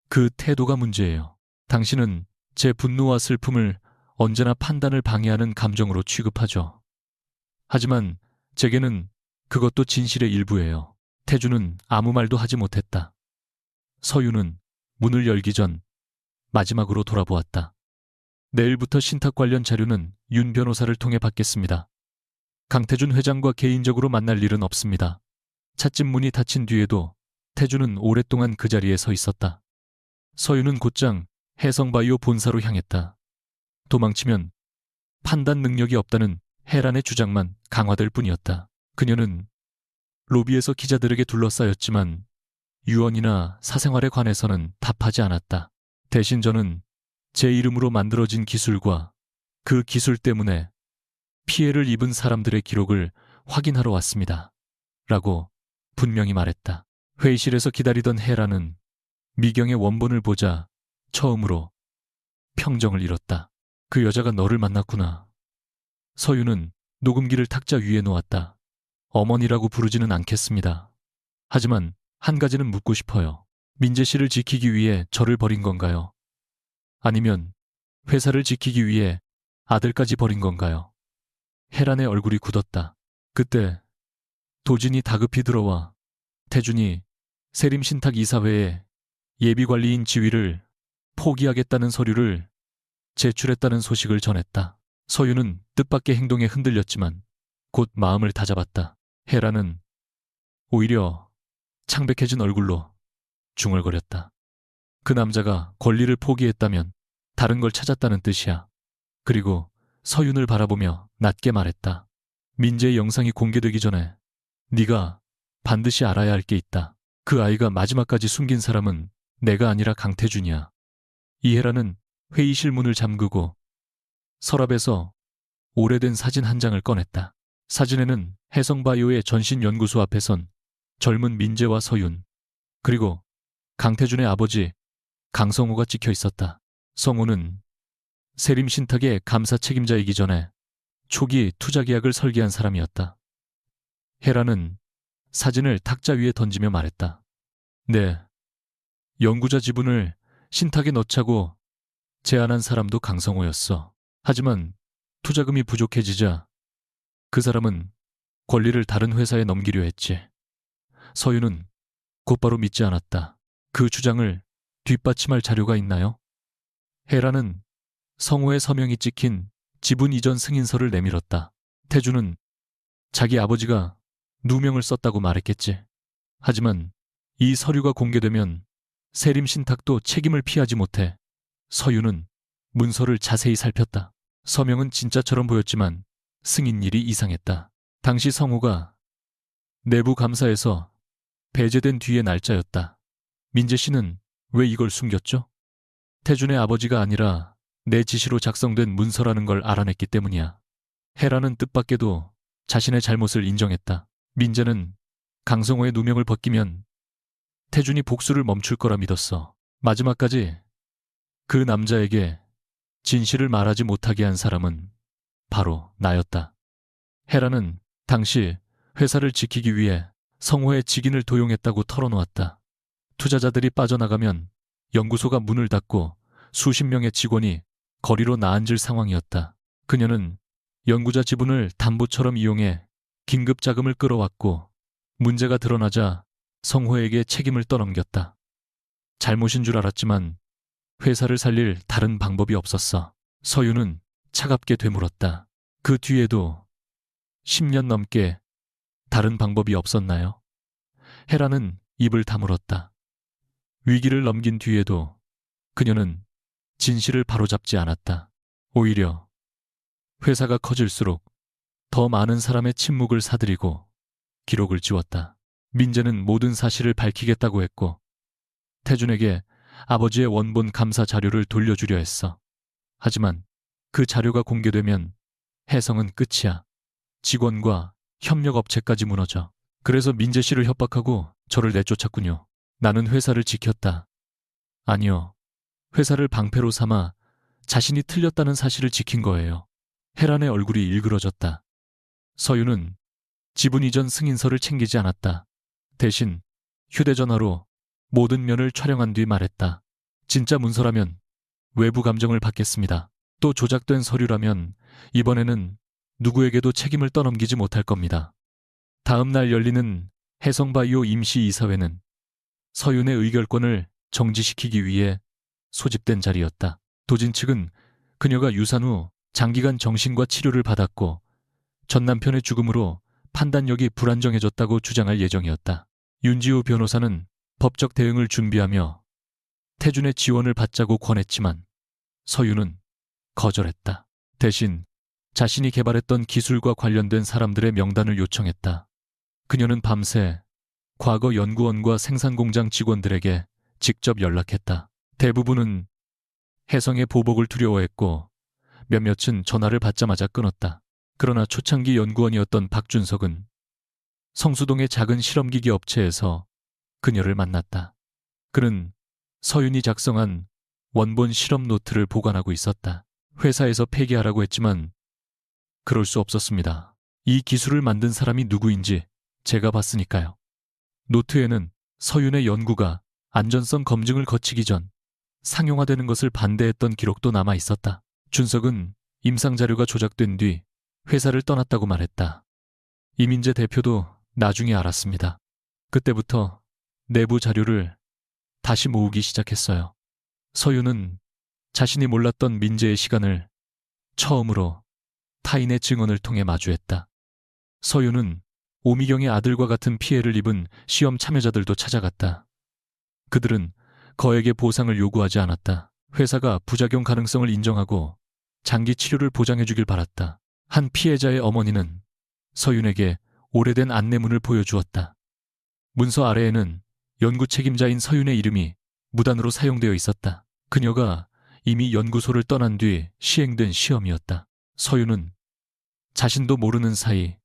그 태도가 문제예요. 당신은 제 분노와 슬픔을 언제나 판단을 방해하는 감정으로 취급하죠. 하지만 제게는 그것도 진실의 일부예요. 태주는 아무 말도 하지 못했다. 서윤은 문을 열기 전 마지막으로 돌아보았다. 내일부터 신탁 관련 자료는 윤 변호사를 통해 받겠습니다. 강태준 회장과 개인적으로 만날 일은 없습니다. 찻집 문이 닫힌 뒤에도 태주는 오랫동안 그 자리에 서 있었다. 서윤은 곧장 해성바이오 본사로 향했다. 도망치면 판단 능력이 없다는 해란의 주장만 강화될 뿐이었다. 그녀는 로비에서 기자들에게 둘러싸였지만 유언이나 사생활에 관해서는 답하지 않았다. 대신 저는 제 이름으로 만들어진 기술과 그 기술 때문에 피해를 입은 사람들의 기록을 확인하러 왔습니다. 라고 분명히 말했다. 회의실에서 기다리던 헤라는 미경의 원본을 보자 처음으로 평정을 잃었다. 그 여자가 너를 만났구나. 서유는 녹음기를 탁자 위에 놓았다. 어머니라고 부르지는 않겠습니다. 하지만 한 가지는 묻고 싶어요. 민재 씨를 지키기 위해 저를 버린 건가요? 아니면 회사를 지키기 위해 아들까지 버린 건가요? 헤란의 얼굴이 굳었다. 그때 도진이 다급히 들어와 태준이 세림신탁 이사회에 예비관리인 지위를 포기하겠다는 서류를 제출했다는 소식을 전했다. 서유는 뜻밖의 행동에 흔들렸지만 곧 마음을 다잡았다. 헤라는 오히려 창백해진 얼굴로 중얼거렸다. 그 남자가 권리를 포기했다면 다른 걸 찾았다는 뜻이야. 그리고 서윤을 바라보며 낮게 말했다. 민재의 영상이 공개되기 전에 네가 반드시 알아야 할 게 있다. 그 아이가 마지막까지 숨긴 사람은 내가 아니라 강태준이야. 이해라는 회의실 문을 잠그고 서랍에서 오래된 사진 한 장을 꺼냈다. 사진에는 해성바이오의 전신연구소 앞에 선 젊은 민재와 서윤, 그리고 강태준의 아버지 강성호가 찍혀 있었다. 성호는 세림신탁의 감사 책임자이기 전에 초기 투자 계약을 설계한 사람이었다. 헤라는 사진을 탁자 위에 던지며 말했다. 네, 연구자 지분을 신탁에 넣자고 제안한 사람도 강성호였어. 하지만 투자금이 부족해지자 그 사람은 권리를 다른 회사에 넘기려 했지. 서유는 곧바로 믿지 않았다. 그 주장을 뒷받침할 자료가 있나요? 헤라는 성호의 서명이 찍힌 지분 이전 승인서를 내밀었다. 태주는 자기 아버지가 누명을 썼다고 말했겠지. 하지만 이 서류가 공개되면 세림신탁도 책임을 피하지 못해. 서유는 문서를 자세히 살폈다. 서명은 진짜처럼 보였지만 승인일이 이상했다. 당시 성호가 내부 감사에서 배제된 뒤의 날짜였다. 민재 씨는 왜 이걸 숨겼죠? 태준의 아버지가 아니라 내 지시로 작성된 문서라는 걸 알아냈기 때문이야. 헤라는 뜻밖에도 자신의 잘못을 인정했다. 민재는 강성호의 누명을 벗기면 태준이 복수를 멈출 거라 믿었어. 마지막까지 그 남자에게 진실을 말하지 못하게 한 사람은 바로 나였다. 헤라는 당시 회사를 지키기 위해 성호의 직인을 도용했다고 털어놓았다. 투자자들이 빠져나가면 연구소가 문을 닫고 수십 명의 직원이 거리로 나앉을 상황이었다. 그녀는 연구자 지분을 담보처럼 이용해 긴급 자금을 끌어왔고 문제가 드러나자 성호에게 책임을 떠넘겼다. 잘못인 줄 알았지만 회사를 살릴 다른 방법이 없었어. 서유는 차갑게 되물었다. 그 뒤에도 10년 넘게 다른 방법이 없었나요? 헤라는 입을 다물었다. 위기를 넘긴 뒤에도 그녀는 진실을 바로잡지 않았다. 오히려 회사가 커질수록 더 많은 사람의 침묵을 사들이고 기록을 지웠다. 민재는 모든 사실을 밝히겠다고 했고 태준에게 아버지의 원본 감사 자료를 돌려주려 했어. 하지만 그 자료가 공개되면 혜성은 끝이야. 직원과 협력업체까지 무너져. 그래서 민재 씨를 협박하고 저를 내쫓았군요. 나는 회사를 지켰다. 아니요. 회사를 방패로 삼아 자신이 틀렸다는 사실을 지킨 거예요. 혜란의 얼굴이 일그러졌다. 서유는 지분 이전 승인서를 챙기지 않았다. 대신 휴대전화로 모든 면을 촬영한 뒤 말했다. 진짜 문서라면 외부 감정을 받겠습니다. 또 조작된 서류라면 이번에는 누구에게도 책임을 떠넘기지 못할 겁니다. 다음 날 열리는 혜성바이오 임시이사회는 서윤의 의결권을 정지시키기 위해 소집된 자리였다. 도진 측은 그녀가 유산 후 장기간 정신과 치료를 받았고 전 남편의 죽음으로 판단력이 불안정해졌다고 주장할 예정이었다. 윤지우 변호사는 법적 대응을 준비하며 태준의 지원을 받자고 권했지만 서윤은 거절했다. 대신 자신이 개발했던 기술과 관련된 사람들의 명단을 요청했다. 그녀는 밤새 과거 연구원과 생산공장 직원들에게 직접 연락했다. 대부분은 혜성의 보복을 두려워했고 몇몇은 전화를 받자마자 끊었다. 그러나 초창기 연구원이었던 박준석은 성수동의 작은 실험기기 업체에서 그녀를 만났다. 그는 서윤이 작성한 원본 실험 노트를 보관하고 있었다. 회사에서 폐기하라고 했지만 그럴 수 없었습니다. 이 기술을 만든 사람이 누구인지 제가 봤으니까요. 노트에는 서윤의 연구가 안전성 검증을 거치기 전 상용화되는 것을 반대했던 기록도 남아 있었다. 준석은 임상자료가 조작된 뒤 회사를 떠났다고 말했다. 이민재 대표도 나중에 알았습니다. 그때부터 내부 자료를 다시 모으기 시작했어요. 서윤은 자신이 몰랐던 민재의 시간을 처음으로 타인의 증언을 통해 마주했다. 서윤은 오미경의 아들과 같은 피해를 입은 시험 참여자들도 찾아갔다. 그들은 거액의 보상을 요구하지 않았다. 회사가 부작용 가능성을 인정하고 장기 치료를 보장해주길 바랐다. 한 피해자의 어머니는 서윤에게 오래된 안내문을 보여주었다. 문서 아래에는 연구 책임자인 서윤의 이름이 무단으로 사용되어 있었다. 그녀가 이미 연구소를 떠난 뒤 시행된 시험이었다. 서윤은 자신도 모르는 사이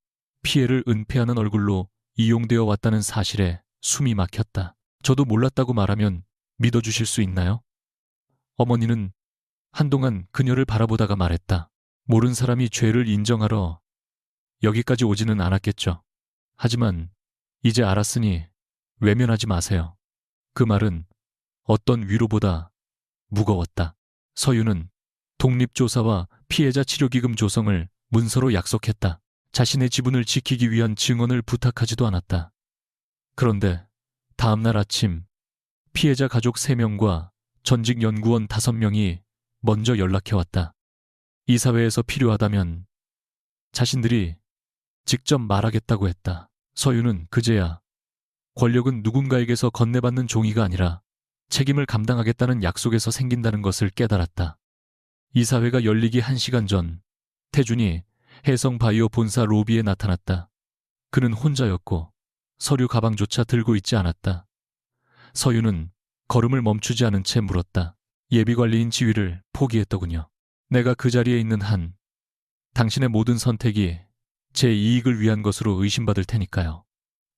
피해를 은폐하는 얼굴로 이용되어 왔다는 사실에 숨이 막혔다. 저도 몰랐다고 말하면 믿어주실 수 있나요? 어머니는 한동안 그녀를 바라보다가 말했다. 모른 사람이 죄를 인정하러 여기까지 오지는 않았겠죠. 하지만 이제 알았으니 외면하지 마세요. 그 말은 어떤 위로보다 무거웠다. 서윤은 독립조사와 피해자 치료기금 조성을 문서로 약속했다. 자신의 지분을 지키기 위한 증언을 부탁하지도 않았다. 그런데 다음 날 아침 피해자 가족 3명과 전직 연구원 5명이 먼저 연락해왔다. 이사회에서 필요하다면 자신들이 직접 말하겠다고 했다. 서윤은 그제야 권력은 누군가에게서 건네받는 종이가 아니라 책임을 감당하겠다는 약속에서 생긴다는 것을 깨달았다. 이사회가 열리기 1시간 전 태준이 혜성바이오 본사 로비에 나타났다. 그는 혼자였고 서류 가방조차 들고 있지 않았다. 서윤은 걸음을 멈추지 않은 채 물었다. 예비관리인 지위를 포기했더군요. 내가 그 자리에 있는 한 당신의 모든 선택이 제 이익을 위한 것으로 의심받을 테니까요.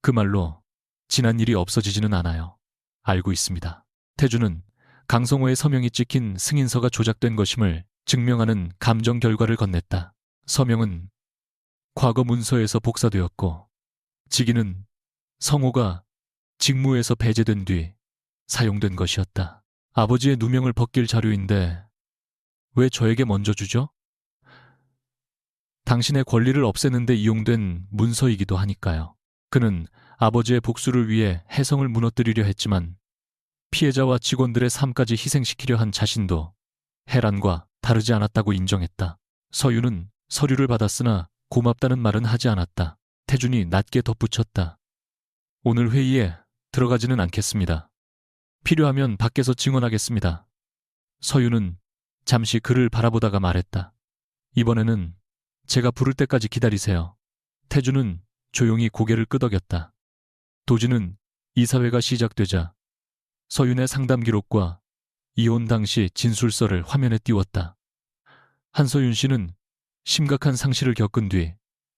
그 말로 지난 일이 없어지지는 않아요. 알고 있습니다. 태준은 강성호의 서명이 찍힌 승인서가 조작된 것임을 증명하는 감정 결과를 건넸다. 서명은 과거 문서에서 복사되었고 직인은 성호가 직무에서 배제된 뒤 사용된 것이었다. 아버지의 누명을 벗길 자료인데 왜 저에게 먼저 주죠? 당신의 권리를 없애는 데 이용된 문서이기도 하니까요. 그는 아버지의 복수를 위해 혜성을 무너뜨리려 했지만 피해자와 직원들의 삶까지 희생시키려 한 자신도 혜란과 다르지 않았다고 인정했다. 서윤은 서류를 받았으나 고맙다는 말은 하지 않았다. 태준이 낮게 덧붙였다. 오늘 회의에 들어가지는 않겠습니다. 필요하면 밖에서 증언하겠습니다. 서윤은 잠시 그를 바라보다가 말했다. 이번에는 제가 부를 때까지 기다리세요. 태준은 조용히 고개를 끄덕였다. 도지는 이사회가 시작되자 서윤의 상담 기록과 이혼 당시 진술서를 화면에 띄웠다. 한서윤 씨는 심각한 상실을 겪은 뒤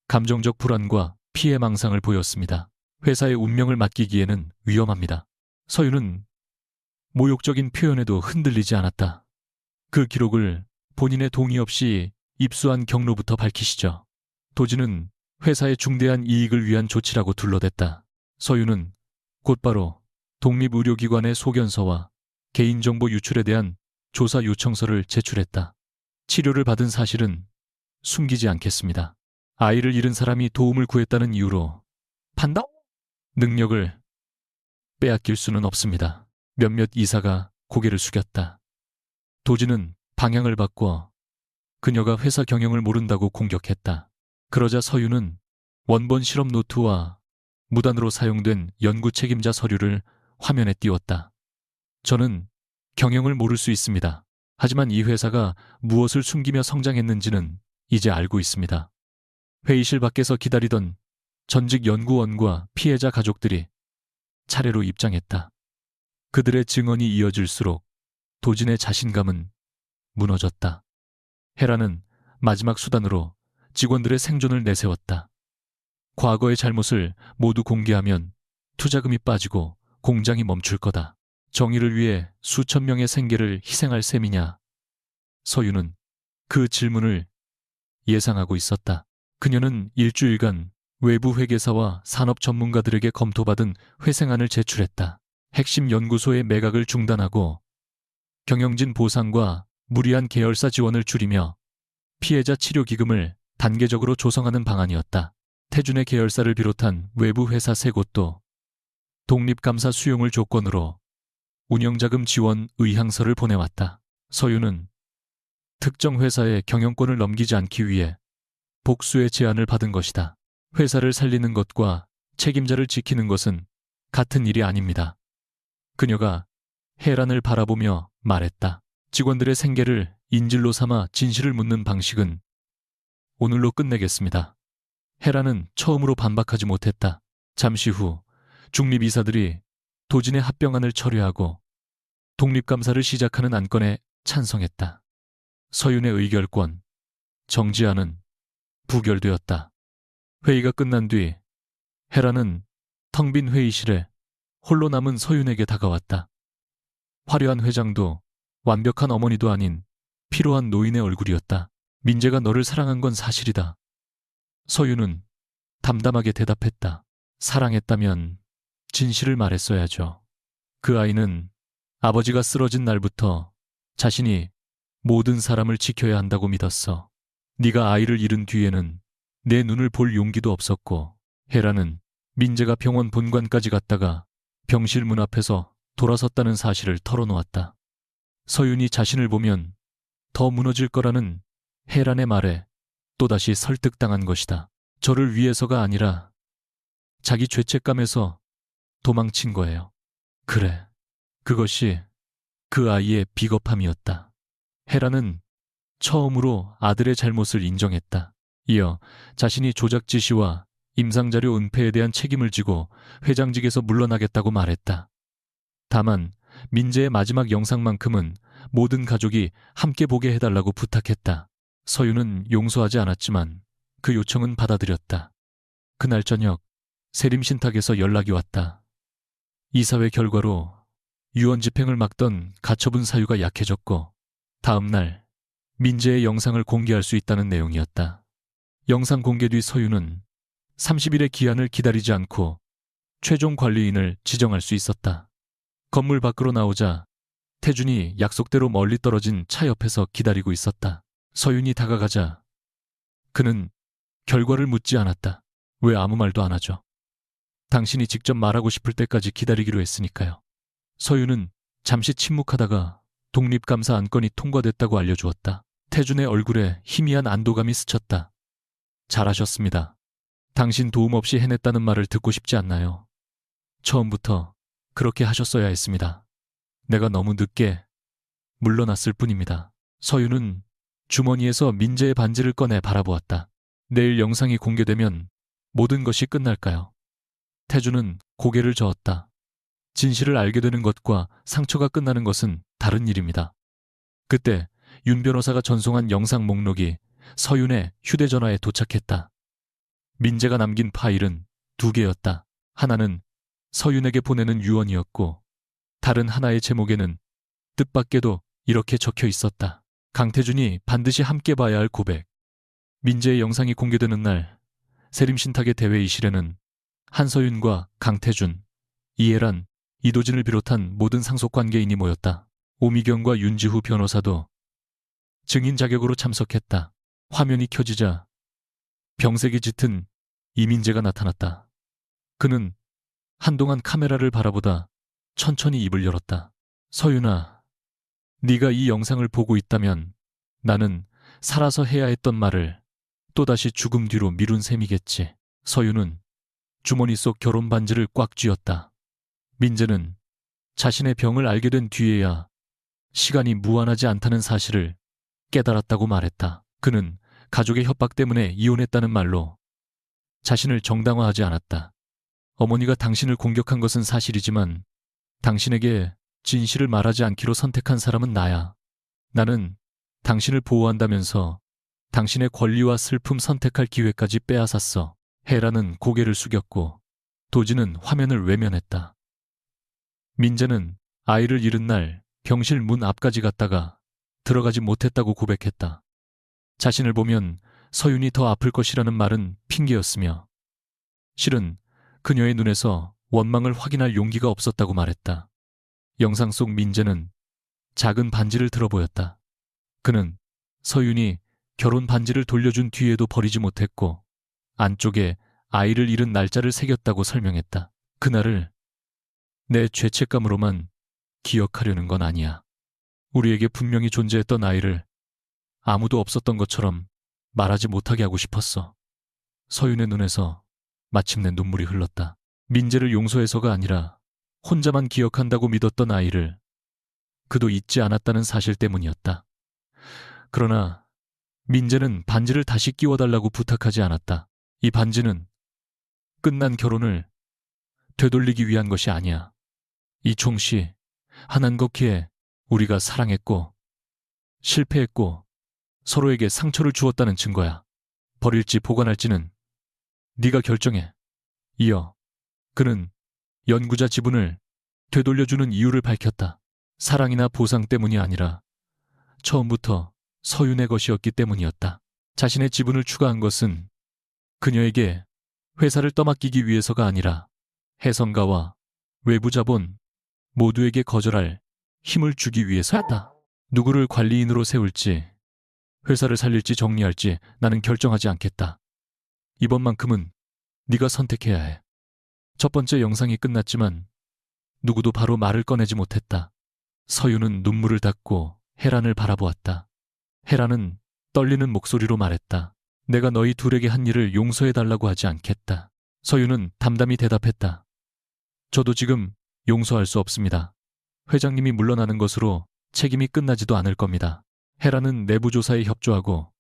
감정적 불안과 피해 망상을 보였습니다. 회사의 운명을 맡기기에는 위험합니다. 서윤은 모욕적인 표현에도 흔들리지 않았다. 그 기록을 본인의 동의 없이 입수한 경로부터 밝히시죠. 도지는 회사의 중대한 이익을 위한 조치라고 둘러댔다. 서윤은 곧바로 독립의료기관의 소견서와 개인정보 유출에 대한 조사 요청서를 제출했다. 치료를 받은 사실은 숨기지 않겠습니다. 아이를 잃은 사람이 도움을 구했다는 이유로 판단 능력을 빼앗길 수는 없습니다. 몇몇 이사가 고개를 숙였다. 도지는 방향을 바꿔 그녀가 회사 경영을 모른다고 공격했다. 그러자 서윤은 원본 실험 노트와 무단으로 사용된 연구 책임자 서류를 화면에 띄웠다. 저는 경영을 모를 수 있습니다. 하지만 이 회사가 무엇을 숨기며 성장했는지는 이제 알고 있습니다. 회의실 밖에서 기다리던 전직 연구원과 피해자 가족들이 차례로 입장했다. 그들의 증언이 이어질수록 도진의 자신감은 무너졌다. 헤라는 마지막 수단으로 직원들의 생존을 내세웠다. 과거의 잘못을 모두 공개하면 투자금이 빠지고 공장이 멈출 거다. 정의를 위해 수천 명의 생계를 희생할 셈이냐? 서윤은 그 질문을 예상하고 있었다. 그녀는 일주일간 외부 회계사와 산업 전문가들에게 검토받은 회생안을 제출했다. 핵심 연구소의 매각을 중단하고 경영진 보상과 무리한 계열사 지원을 줄이며 피해자 치료 기금을 단계적으로 조성하는 방안이었다. 태준의 계열사를 비롯한 외부 회사 3곳도 독립감사 수용을 조건으로 운영자금 지원 의향서를 보내왔다. 서윤은 특정 회사에 경영권을 넘기지 않기 위해 복수의 제안을 받은 것이다. 회사를 살리는 것과 책임자를 지키는 것은 같은 일이 아닙니다. 그녀가 해란을 바라보며 말했다. 직원들의 생계를 인질로 삼아 진실을 묻는 방식은 오늘로 끝내겠습니다. 해란은 처음으로 반박하지 못했다. 잠시 후 중립이사들이 도진의 합병안을 철회하고 독립감사를 시작하는 안건에 찬성했다. 서윤의 의결권, 정지안은 부결되었다. 회의가 끝난 뒤 헤라는 텅 빈 회의실에 홀로 남은 서윤에게 다가왔다. 화려한 회장도 완벽한 어머니도 아닌 피로한 노인의 얼굴이었다. 민재가 너를 사랑한 건 사실이다. 서윤은 담담하게 대답했다. 사랑했다면 진실을 말했어야죠. 그 아이는 아버지가 쓰러진 날부터 자신이 모든 사람을 지켜야 한다고 믿었어. 네가 아이를 잃은 뒤에는 내 눈을 볼 용기도 없었고 헤라는 민재가 병원 본관까지 갔다가 병실 문 앞에서 돌아섰다는 사실을 털어놓았다. 서윤이 자신을 보면 더 무너질 거라는 헤란의 말에 또다시 설득당한 것이다. 저를 위해서가 아니라 자기 죄책감에서 도망친 거예요. 그래, 그것이 그 아이의 비겁함이었다. 헤라는 처음으로 아들의 잘못을 인정했다. 이어 자신이 조작 지시와 임상자료 은폐에 대한 책임을 지고 회장직에서 물러나겠다고 말했다. 다만 민재의 마지막 영상만큼은 모든 가족이 함께 보게 해달라고 부탁했다. 서윤은 용서하지 않았지만 그 요청은 받아들였다. 그날 저녁 세림신탁에서 연락이 왔다. 이사회 결과로 유언 집행을 막던 가처분 사유가 약해졌고 다음 날 민재의 영상을 공개할 수 있다는 내용이었다. 영상 공개 뒤 서윤은 30일의 기한을 기다리지 않고 최종 관리인을 지정할 수 있었다. 건물 밖으로 나오자 태준이 약속대로 멀리 떨어진 차 옆에서 기다리고 있었다. 서윤이 다가가자 그는 결과를 묻지 않았다. 왜 아무 말도 안 하죠? 당신이 직접 말하고 싶을 때까지 기다리기로 했으니까요. 서윤은 잠시 침묵하다가 독립감사 안건이 통과됐다고 알려주었다. 태준의 얼굴에 희미한 안도감이 스쳤다. 잘하셨습니다. 당신 도움 없이 해냈다는 말을 듣고 싶지 않나요? 처음부터 그렇게 하셨어야 했습니다. 내가 너무 늦게 물러났을 뿐입니다. 서윤은 주머니에서 민재의 반지를 꺼내 바라보았다. 내일 영상이 공개되면 모든 것이 끝날까요? 태주는 고개를 저었다. 진실을 알게 되는 것과 상처가 끝나는 것은 다른 일입니다. 그때 윤 변호사가 전송한 영상 목록이 서윤의 휴대전화에 도착했다. 민재가 남긴 파일은 2개였다. 하나는 서윤에게 보내는 유언이었고 다른 하나의 제목에는 뜻밖에도 이렇게 적혀 있었다. 강태준이 반드시 함께 봐야 할 고백. 민재의 영상이 공개되는 날 세림신탁의 대회의실에는 한서윤과 강태준, 이해란, 이도진을 비롯한 모든 상속관계인이 모였다. 오미경과 윤지후 변호사도 증인 자격으로 참석했다. 화면이 켜지자 병색이 짙은 이민재가 나타났다. 그는 한동안 카메라를 바라보다 천천히 입을 열었다. 서윤아, 네가 이 영상을 보고 있다면 나는 살아서 해야 했던 말을 또다시 죽음 뒤로 미룬 셈이겠지. 서윤은 주머니 속 결혼 반지를 꽉 쥐었다. 민재는 자신의 병을 알게 된 뒤에야 시간이 무한하지 않다는 사실을 깨달았다고 말했다. 그는 가족의 협박 때문에 이혼했다는 말로 자신을 정당화하지 않았다. 어머니가 당신을 공격한 것은 사실이지만 당신에게 진실을 말하지 않기로 선택한 사람은 나야. 나는 당신을 보호한다면서 당신의 권리와 슬픔 선택할 기회까지 빼앗았어. 혜라는 고개를 숙였고 도진은 화면을 외면했다. 민재는 아이를 잃은 날 병실 문 앞까지 갔다가 들어가지 못했다고 고백했다. 자신을 보면 서윤이 더 아플 것이라는 말은 핑계였으며 실은 그녀의 눈에서 원망을 확인할 용기가 없었다고 말했다. 영상 속 민재는 작은 반지를 들어 보였다. 그는 서윤이 결혼 반지를 돌려준 뒤에도 버리지 못했고 안쪽에 아이를 잃은 날짜를 새겼다고 설명했다. 그날을 내 죄책감으로만 기억하려는 건 아니야. 우리에게 분명히 존재했던 아이를 아무도 없었던 것처럼 말하지 못하게 하고 싶었어. 서윤의 눈에서 마침내 눈물이 흘렀다. 민재를 용서해서가 아니라 혼자만 기억한다고 믿었던 아이를 그도 잊지 않았다는 사실 때문이었다. 그러나 민재는 반지를 다시 끼워달라고 부탁하지 않았다. 이 반지는 끝난 결혼을 되돌리기 위한 것이 아니야. 이총 씨, 한한걷기에 우리가 사랑했고 실패했고 서로에게 상처를 주었다는 증거야. 버릴지 보관할지는 네가 결정해. 이어 그는 연구자 지분을 되돌려주는 이유를 밝혔다. 사랑이나 보상 때문이 아니라 처음부터 서윤의 것이었기 때문이었다. 자신의 지분을 추가한 것은 그녀에게 회사를 떠맡기기 위해서가 아니라 혜성가와 외부 자본 모두에게 거절할 힘을 주기 위해서였다. 누구를 관리인으로 세울지, 회사를 살릴지 정리할지 나는 결정하지 않겠다. 이번만큼은 네가 선택해야 해. 첫 번째 영상이 끝났지만 누구도 바로 말을 꺼내지 못했다. 서윤은 눈물을 닦고 혜란을 바라보았다. 혜란은 떨리는 목소리로 말했다. 내가 너희 둘에게 한 일을 용서해달라고 하지 않겠다. 서윤은 담담히 대답했다. 저도 지금 용서할 수 없습니다. 회장님이 물러나는 것으로 책임이 끝나지도 않을 겁니다. 혜란은 내부 조사에 협조하고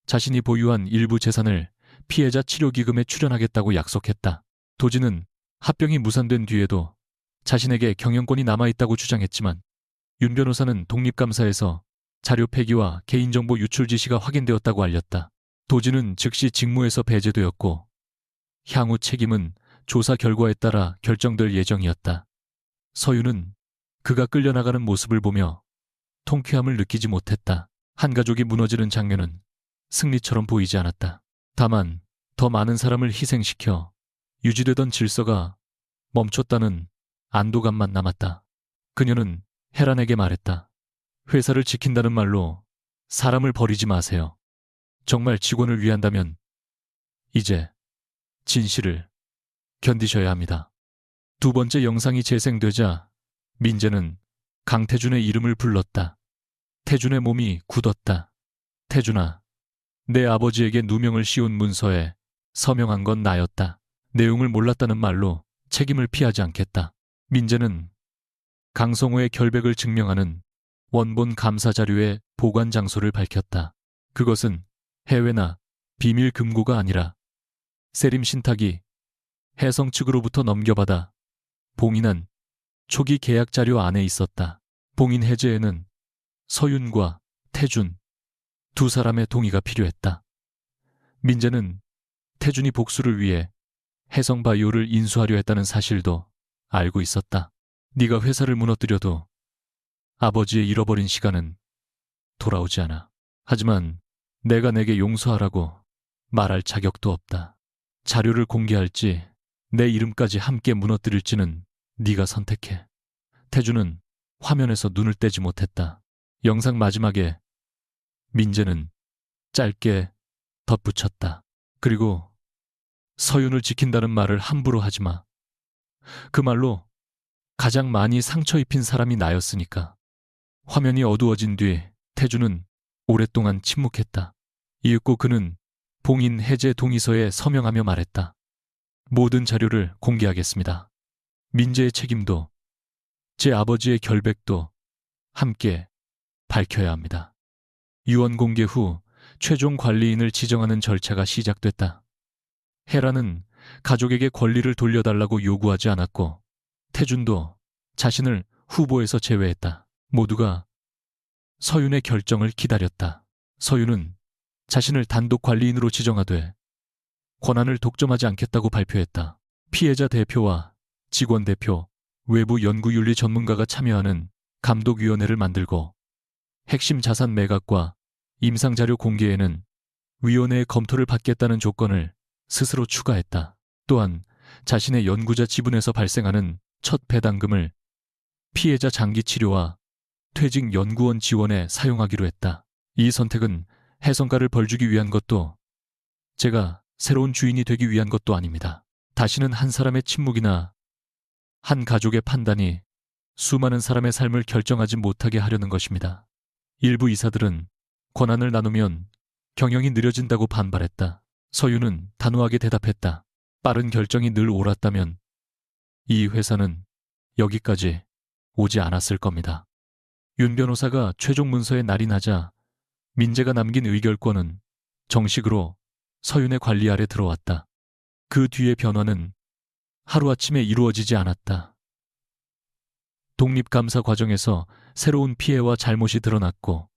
자신이 보유한 일부 재산을 피해자 치료기금에 출연하겠다고 약속했다. 도진은 합병이 무산된 뒤에도 자신에게 경영권이 남아있다고 주장했지만 윤 변호사는 독립감사에서 자료 폐기와 개인정보 유출 지시가 확인되었다고 알렸다. 도진은 즉시 직무에서 배제되었고 향후 책임은 조사 결과에 따라 결정될 예정이었다. 서윤은 그가 끌려나가는 모습을 보며 통쾌함을 느끼지 못했다. 한 가족이 무너지는 장면은 승리처럼 보이지 않았다. 다만 더 많은 사람을 희생시켜 유지되던 질서가 멈췄다는 안도감만 남았다. 그녀는 혜란에게 말했다. 회사를 지킨다는 말로 사람을 버리지 마세요. 정말 직원을 위한다면 이제 진실을 견디셔야 합니다. 두 번째 영상이 재생되자 민재는 강태준의 이름을 불렀다. 태준의 몸이 굳었다. 태준아, 내 아버지에게 누명을 씌운 문서에 서명한 건 나였다. 내용을 몰랐다는 말로 책임을 피하지 않겠다. 민재는 강성호의 결백을 증명하는 원본 감사 자료의 보관 장소를 밝혔다. 그것은 해외나 비밀 금고가 아니라 세림 신탁이 혜성 측으로부터 넘겨받아 봉인한 초기 계약 자료 안에 있었다. 봉인 해제에는 서윤과 태준 두 사람의 동의가 필요했다. 민재는 태준이 복수를 위해 혜성바이오를 인수하려 했다는 사실도 알고 있었다. 네가 회사를 무너뜨려도 아버지의 잃어버린 시간은 돌아오지 않아. 하지만 내가 내게 용서하라고 말할 자격도 없다. 자료를 공개할지 내 이름까지 함께 무너뜨릴지는 네가 선택해. 태준은 화면에서 눈을 떼지 못했다. 영상 마지막에 민재는 짧게 덧붙였다. 그리고 서윤을 지킨다는 말을 함부로 하지 마. 그 말로 가장 많이 상처 입힌 사람이 나였으니까. 화면이 어두워진 뒤 태준은 오랫동안 침묵했다. 이윽고 그는 봉인 해제 동의서에 서명하며 말했다. 모든 자료를 공개하겠습니다. 민재의 책임도 제 아버지의 결백도 함께 밝혀야 합니다. 유언 공개 후 최종 관리인을 지정하는 절차가 시작됐다. 헤라는 가족에게 권리를 돌려달라고 요구하지 않았고 태준도 자신을 후보에서 제외했다. 모두가 서윤의 결정을 기다렸다. 서윤은 자신을 단독 관리인으로 지정하되 권한을 독점하지 않겠다고 발표했다. 피해자 대표와 직원 대표, 외부 연구윤리 전문가가 참여하는 감독위원회를 만들고 핵심 자산 매각과 임상자료 공개에는 위원회의 검토를 받겠다는 조건을 스스로 추가했다. 또한 자신의 연구자 지분에서 발생하는 첫 배당금을 피해자 장기 치료와 퇴직 연구원 지원에 사용하기로 했다. 이 선택은 혜성가를 벌주기 위한 것도 제가 새로운 주인이 되기 위한 것도 아닙니다. 다시는 한 사람의 침묵이나 한 가족의 판단이 수많은 사람의 삶을 결정하지 못하게 하려는 것입니다. 일부 이사들은 권한을 나누면 경영이 느려진다고 반발했다. 서윤은 단호하게 대답했다. 빠른 결정이 늘 옳았다면 이 회사는 여기까지 오지 않았을 겁니다. 윤 변호사가 최종 문서에 날이 나자 민재가 남긴 의결권은 정식으로 서윤의 관리 아래 들어왔다. 그 뒤의 변화는 하루아침에 이루어지지 않았다. 독립감사 과정에서 새로운 피해와 잘못이 드러났고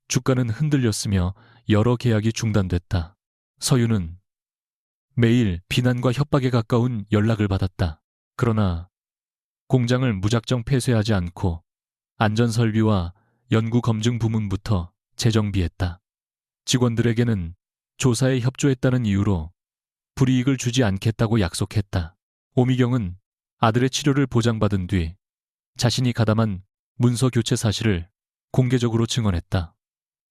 주가는 흔들렸으며 여러 계약이 중단됐다. 서윤은 매일 비난과 협박에 가까운 연락을 받았다. 그러나 공장을 무작정 폐쇄하지 않고 안전설비와 연구검증 부문부터 재정비했다. 직원들에게는 조사에 협조했다는 이유로 불이익을 주지 않겠다고 약속했다. 오미경은 아들의 치료를 보장받은 뒤 자신이 가담한 문서 교체 사실을 공개적으로 증언했다.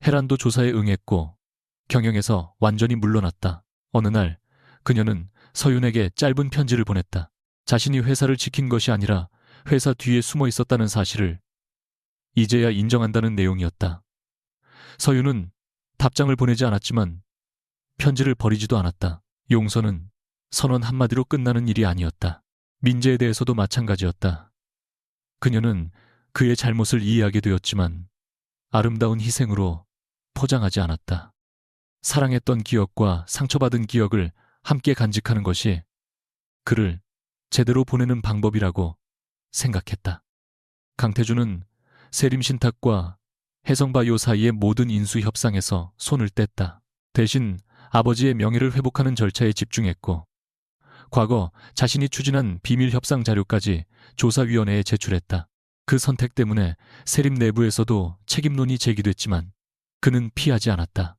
혜란도 조사에 응했고 경영에서 완전히 물러났다. 어느 날 그녀는 서윤에게 짧은 편지를 보냈다. 자신이 회사를 지킨 것이 아니라 회사 뒤에 숨어 있었다는 사실을 이제야 인정한다는 내용이었다. 서윤은 답장을 보내지 않았지만 편지를 버리지도 않았다. 용서는 선언 한마디로 끝나는 일이 아니었다. 민재에 대해서도 마찬가지였다. 그녀는 그의 잘못을 이해하게 되었지만 아름다운 희생으로 포장하지 않았다. 사랑했던 기억과 상처받은 기억을 함께 간직하는 것이 그를 제대로 보내는 방법이라고 생각했다. 강태준은 세림신탁과 혜성바이오 사이의 모든 인수 협상에서 손을 뗐다. 대신 아버지의 명예를 회복하는 절차에 집중했고 과거 자신이 추진한 비밀 협상 자료까지 조사위원회에 제출했다. 그 선택 때문에 세림 내부에서도 책임론이 제기됐지만 그는 피하지 않았다.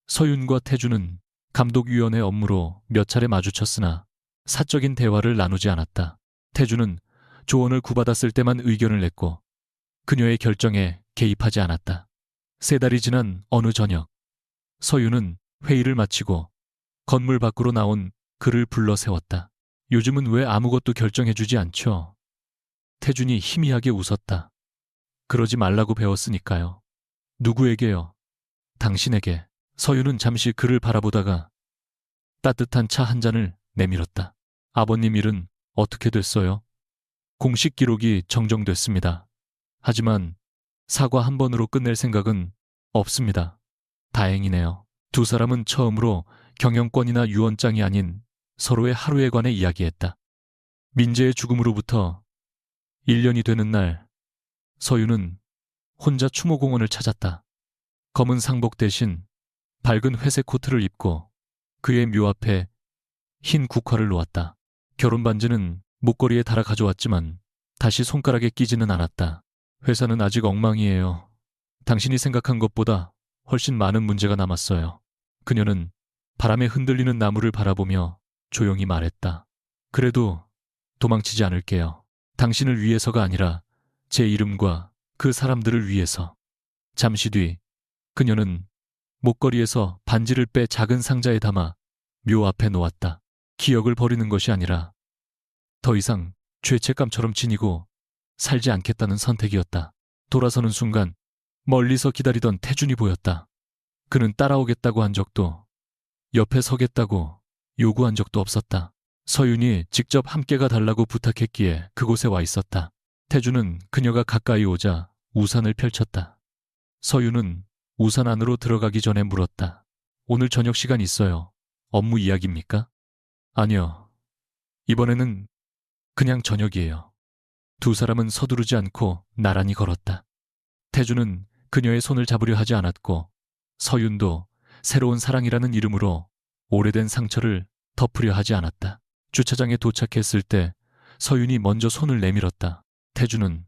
서윤과 태준은 감독위원회 업무로 몇 차례 마주쳤으나 사적인 대화를 나누지 않았다. 태준은 조언을 구받았을 때만 의견을 냈고 그녀의 결정에 개입하지 않았다. 3달이 지난 어느 저녁 서윤은 회의를 마치고 건물 밖으로 나온 그를 불러 세웠다. 요즘은 왜 아무것도 결정해주지 않죠? 태준이 희미하게 웃었다. 그러지 말라고 배웠으니까요. 누구에게요? 당신에게. 서윤은 잠시 그를 바라보다가 따뜻한 차 한 잔을 내밀었다. 아버님 일은 어떻게 됐어요? 공식 기록이 정정됐습니다. 하지만 사과 한 번으로 끝낼 생각은 없습니다. 다행이네요. 두 사람은 처음으로 경영권이나 유언장이 아닌 서로의 하루에 관해 이야기했다. 민재의 죽음으로부터 1년이 되는 날, 서윤은 혼자 추모공원을 찾았다. 검은 상복 대신 밝은 회색 코트를 입고 그의 묘 앞에 흰 국화를 놓았다. 결혼 반지는 목걸이에 달아 가져왔지만 다시 손가락에 끼지는 않았다. 회사는 아직 엉망이에요. 당신이 생각한 것보다 훨씬 많은 문제가 남았어요. 그녀는 바람에 흔들리는 나무를 바라보며 조용히 말했다. 그래도 도망치지 않을게요. 당신을 위해서가 아니라 제 이름과 그 사람들을 위해서. 잠시 뒤 그녀는 목걸이에서 반지를 빼 작은 상자에 담아 묘 앞에 놓았다. 기억을 버리는 것이 아니라 더 이상 죄책감처럼 지니고 살지 않겠다는 선택이었다. 돌아서는 순간 멀리서 기다리던 태준이 보였다. 그는 따라오겠다고 한 적도, 옆에 서겠다고 요구한 적도 없었다. 서윤이 직접 함께 가달라고 부탁했기에 그곳에 와 있었다. 태준은 그녀가 가까이 오자 우산을 펼쳤다. 서윤은 우산 안으로 들어가기 전에 물었다. 오늘 저녁 시간 있어요. 업무 이야기입니까? 아니요. 이번에는 그냥 저녁이에요. 두 사람은 서두르지 않고 나란히 걸었다. 태준은 그녀의 손을 잡으려 하지 않았고 서윤도 새로운 사랑이라는 이름으로 오래된 상처를 덮으려 하지 않았다. 주차장에 도착했을 때 서윤이 먼저 손을 내밀었다. 태준은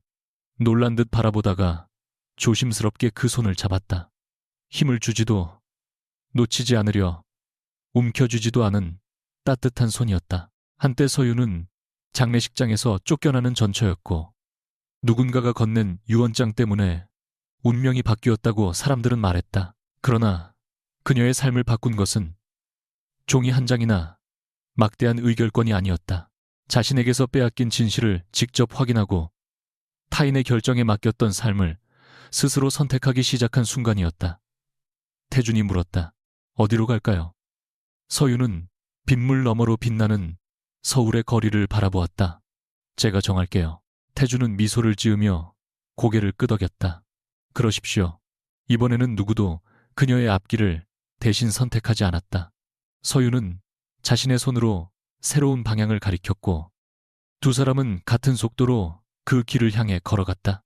놀란 듯 바라보다가 조심스럽게 그 손을 잡았다. 힘을 주지도 놓치지 않으려 움켜쥐지도 않은 따뜻한 손이었다. 한때 서윤은 장례식장에서 쫓겨나는 전처였고 누군가가 건넨 유언장 때문에 운명이 바뀌었다고 사람들은 말했다. 그러나 그녀의 삶을 바꾼 것은 종이 한 장이나 막대한 의결권이 아니었다. 자신에게서 빼앗긴 진실을 직접 확인하고 타인의 결정에 맡겼던 삶을 스스로 선택하기 시작한 순간이었다. 태준이 물었다. 어디로 갈까요? 서윤은 빗물 너머로 빛나는 서울의 거리를 바라보았다. 제가 정할게요. 태준은 미소를 지으며 고개를 끄덕였다. 그러십시오. 이번에는 누구도 그녀의 앞길을 대신 선택하지 않았다. 서윤은 자신의 손으로 새로운 방향을 가리켰고 두 사람은 같은 속도로 그 길을 향해 걸어갔다.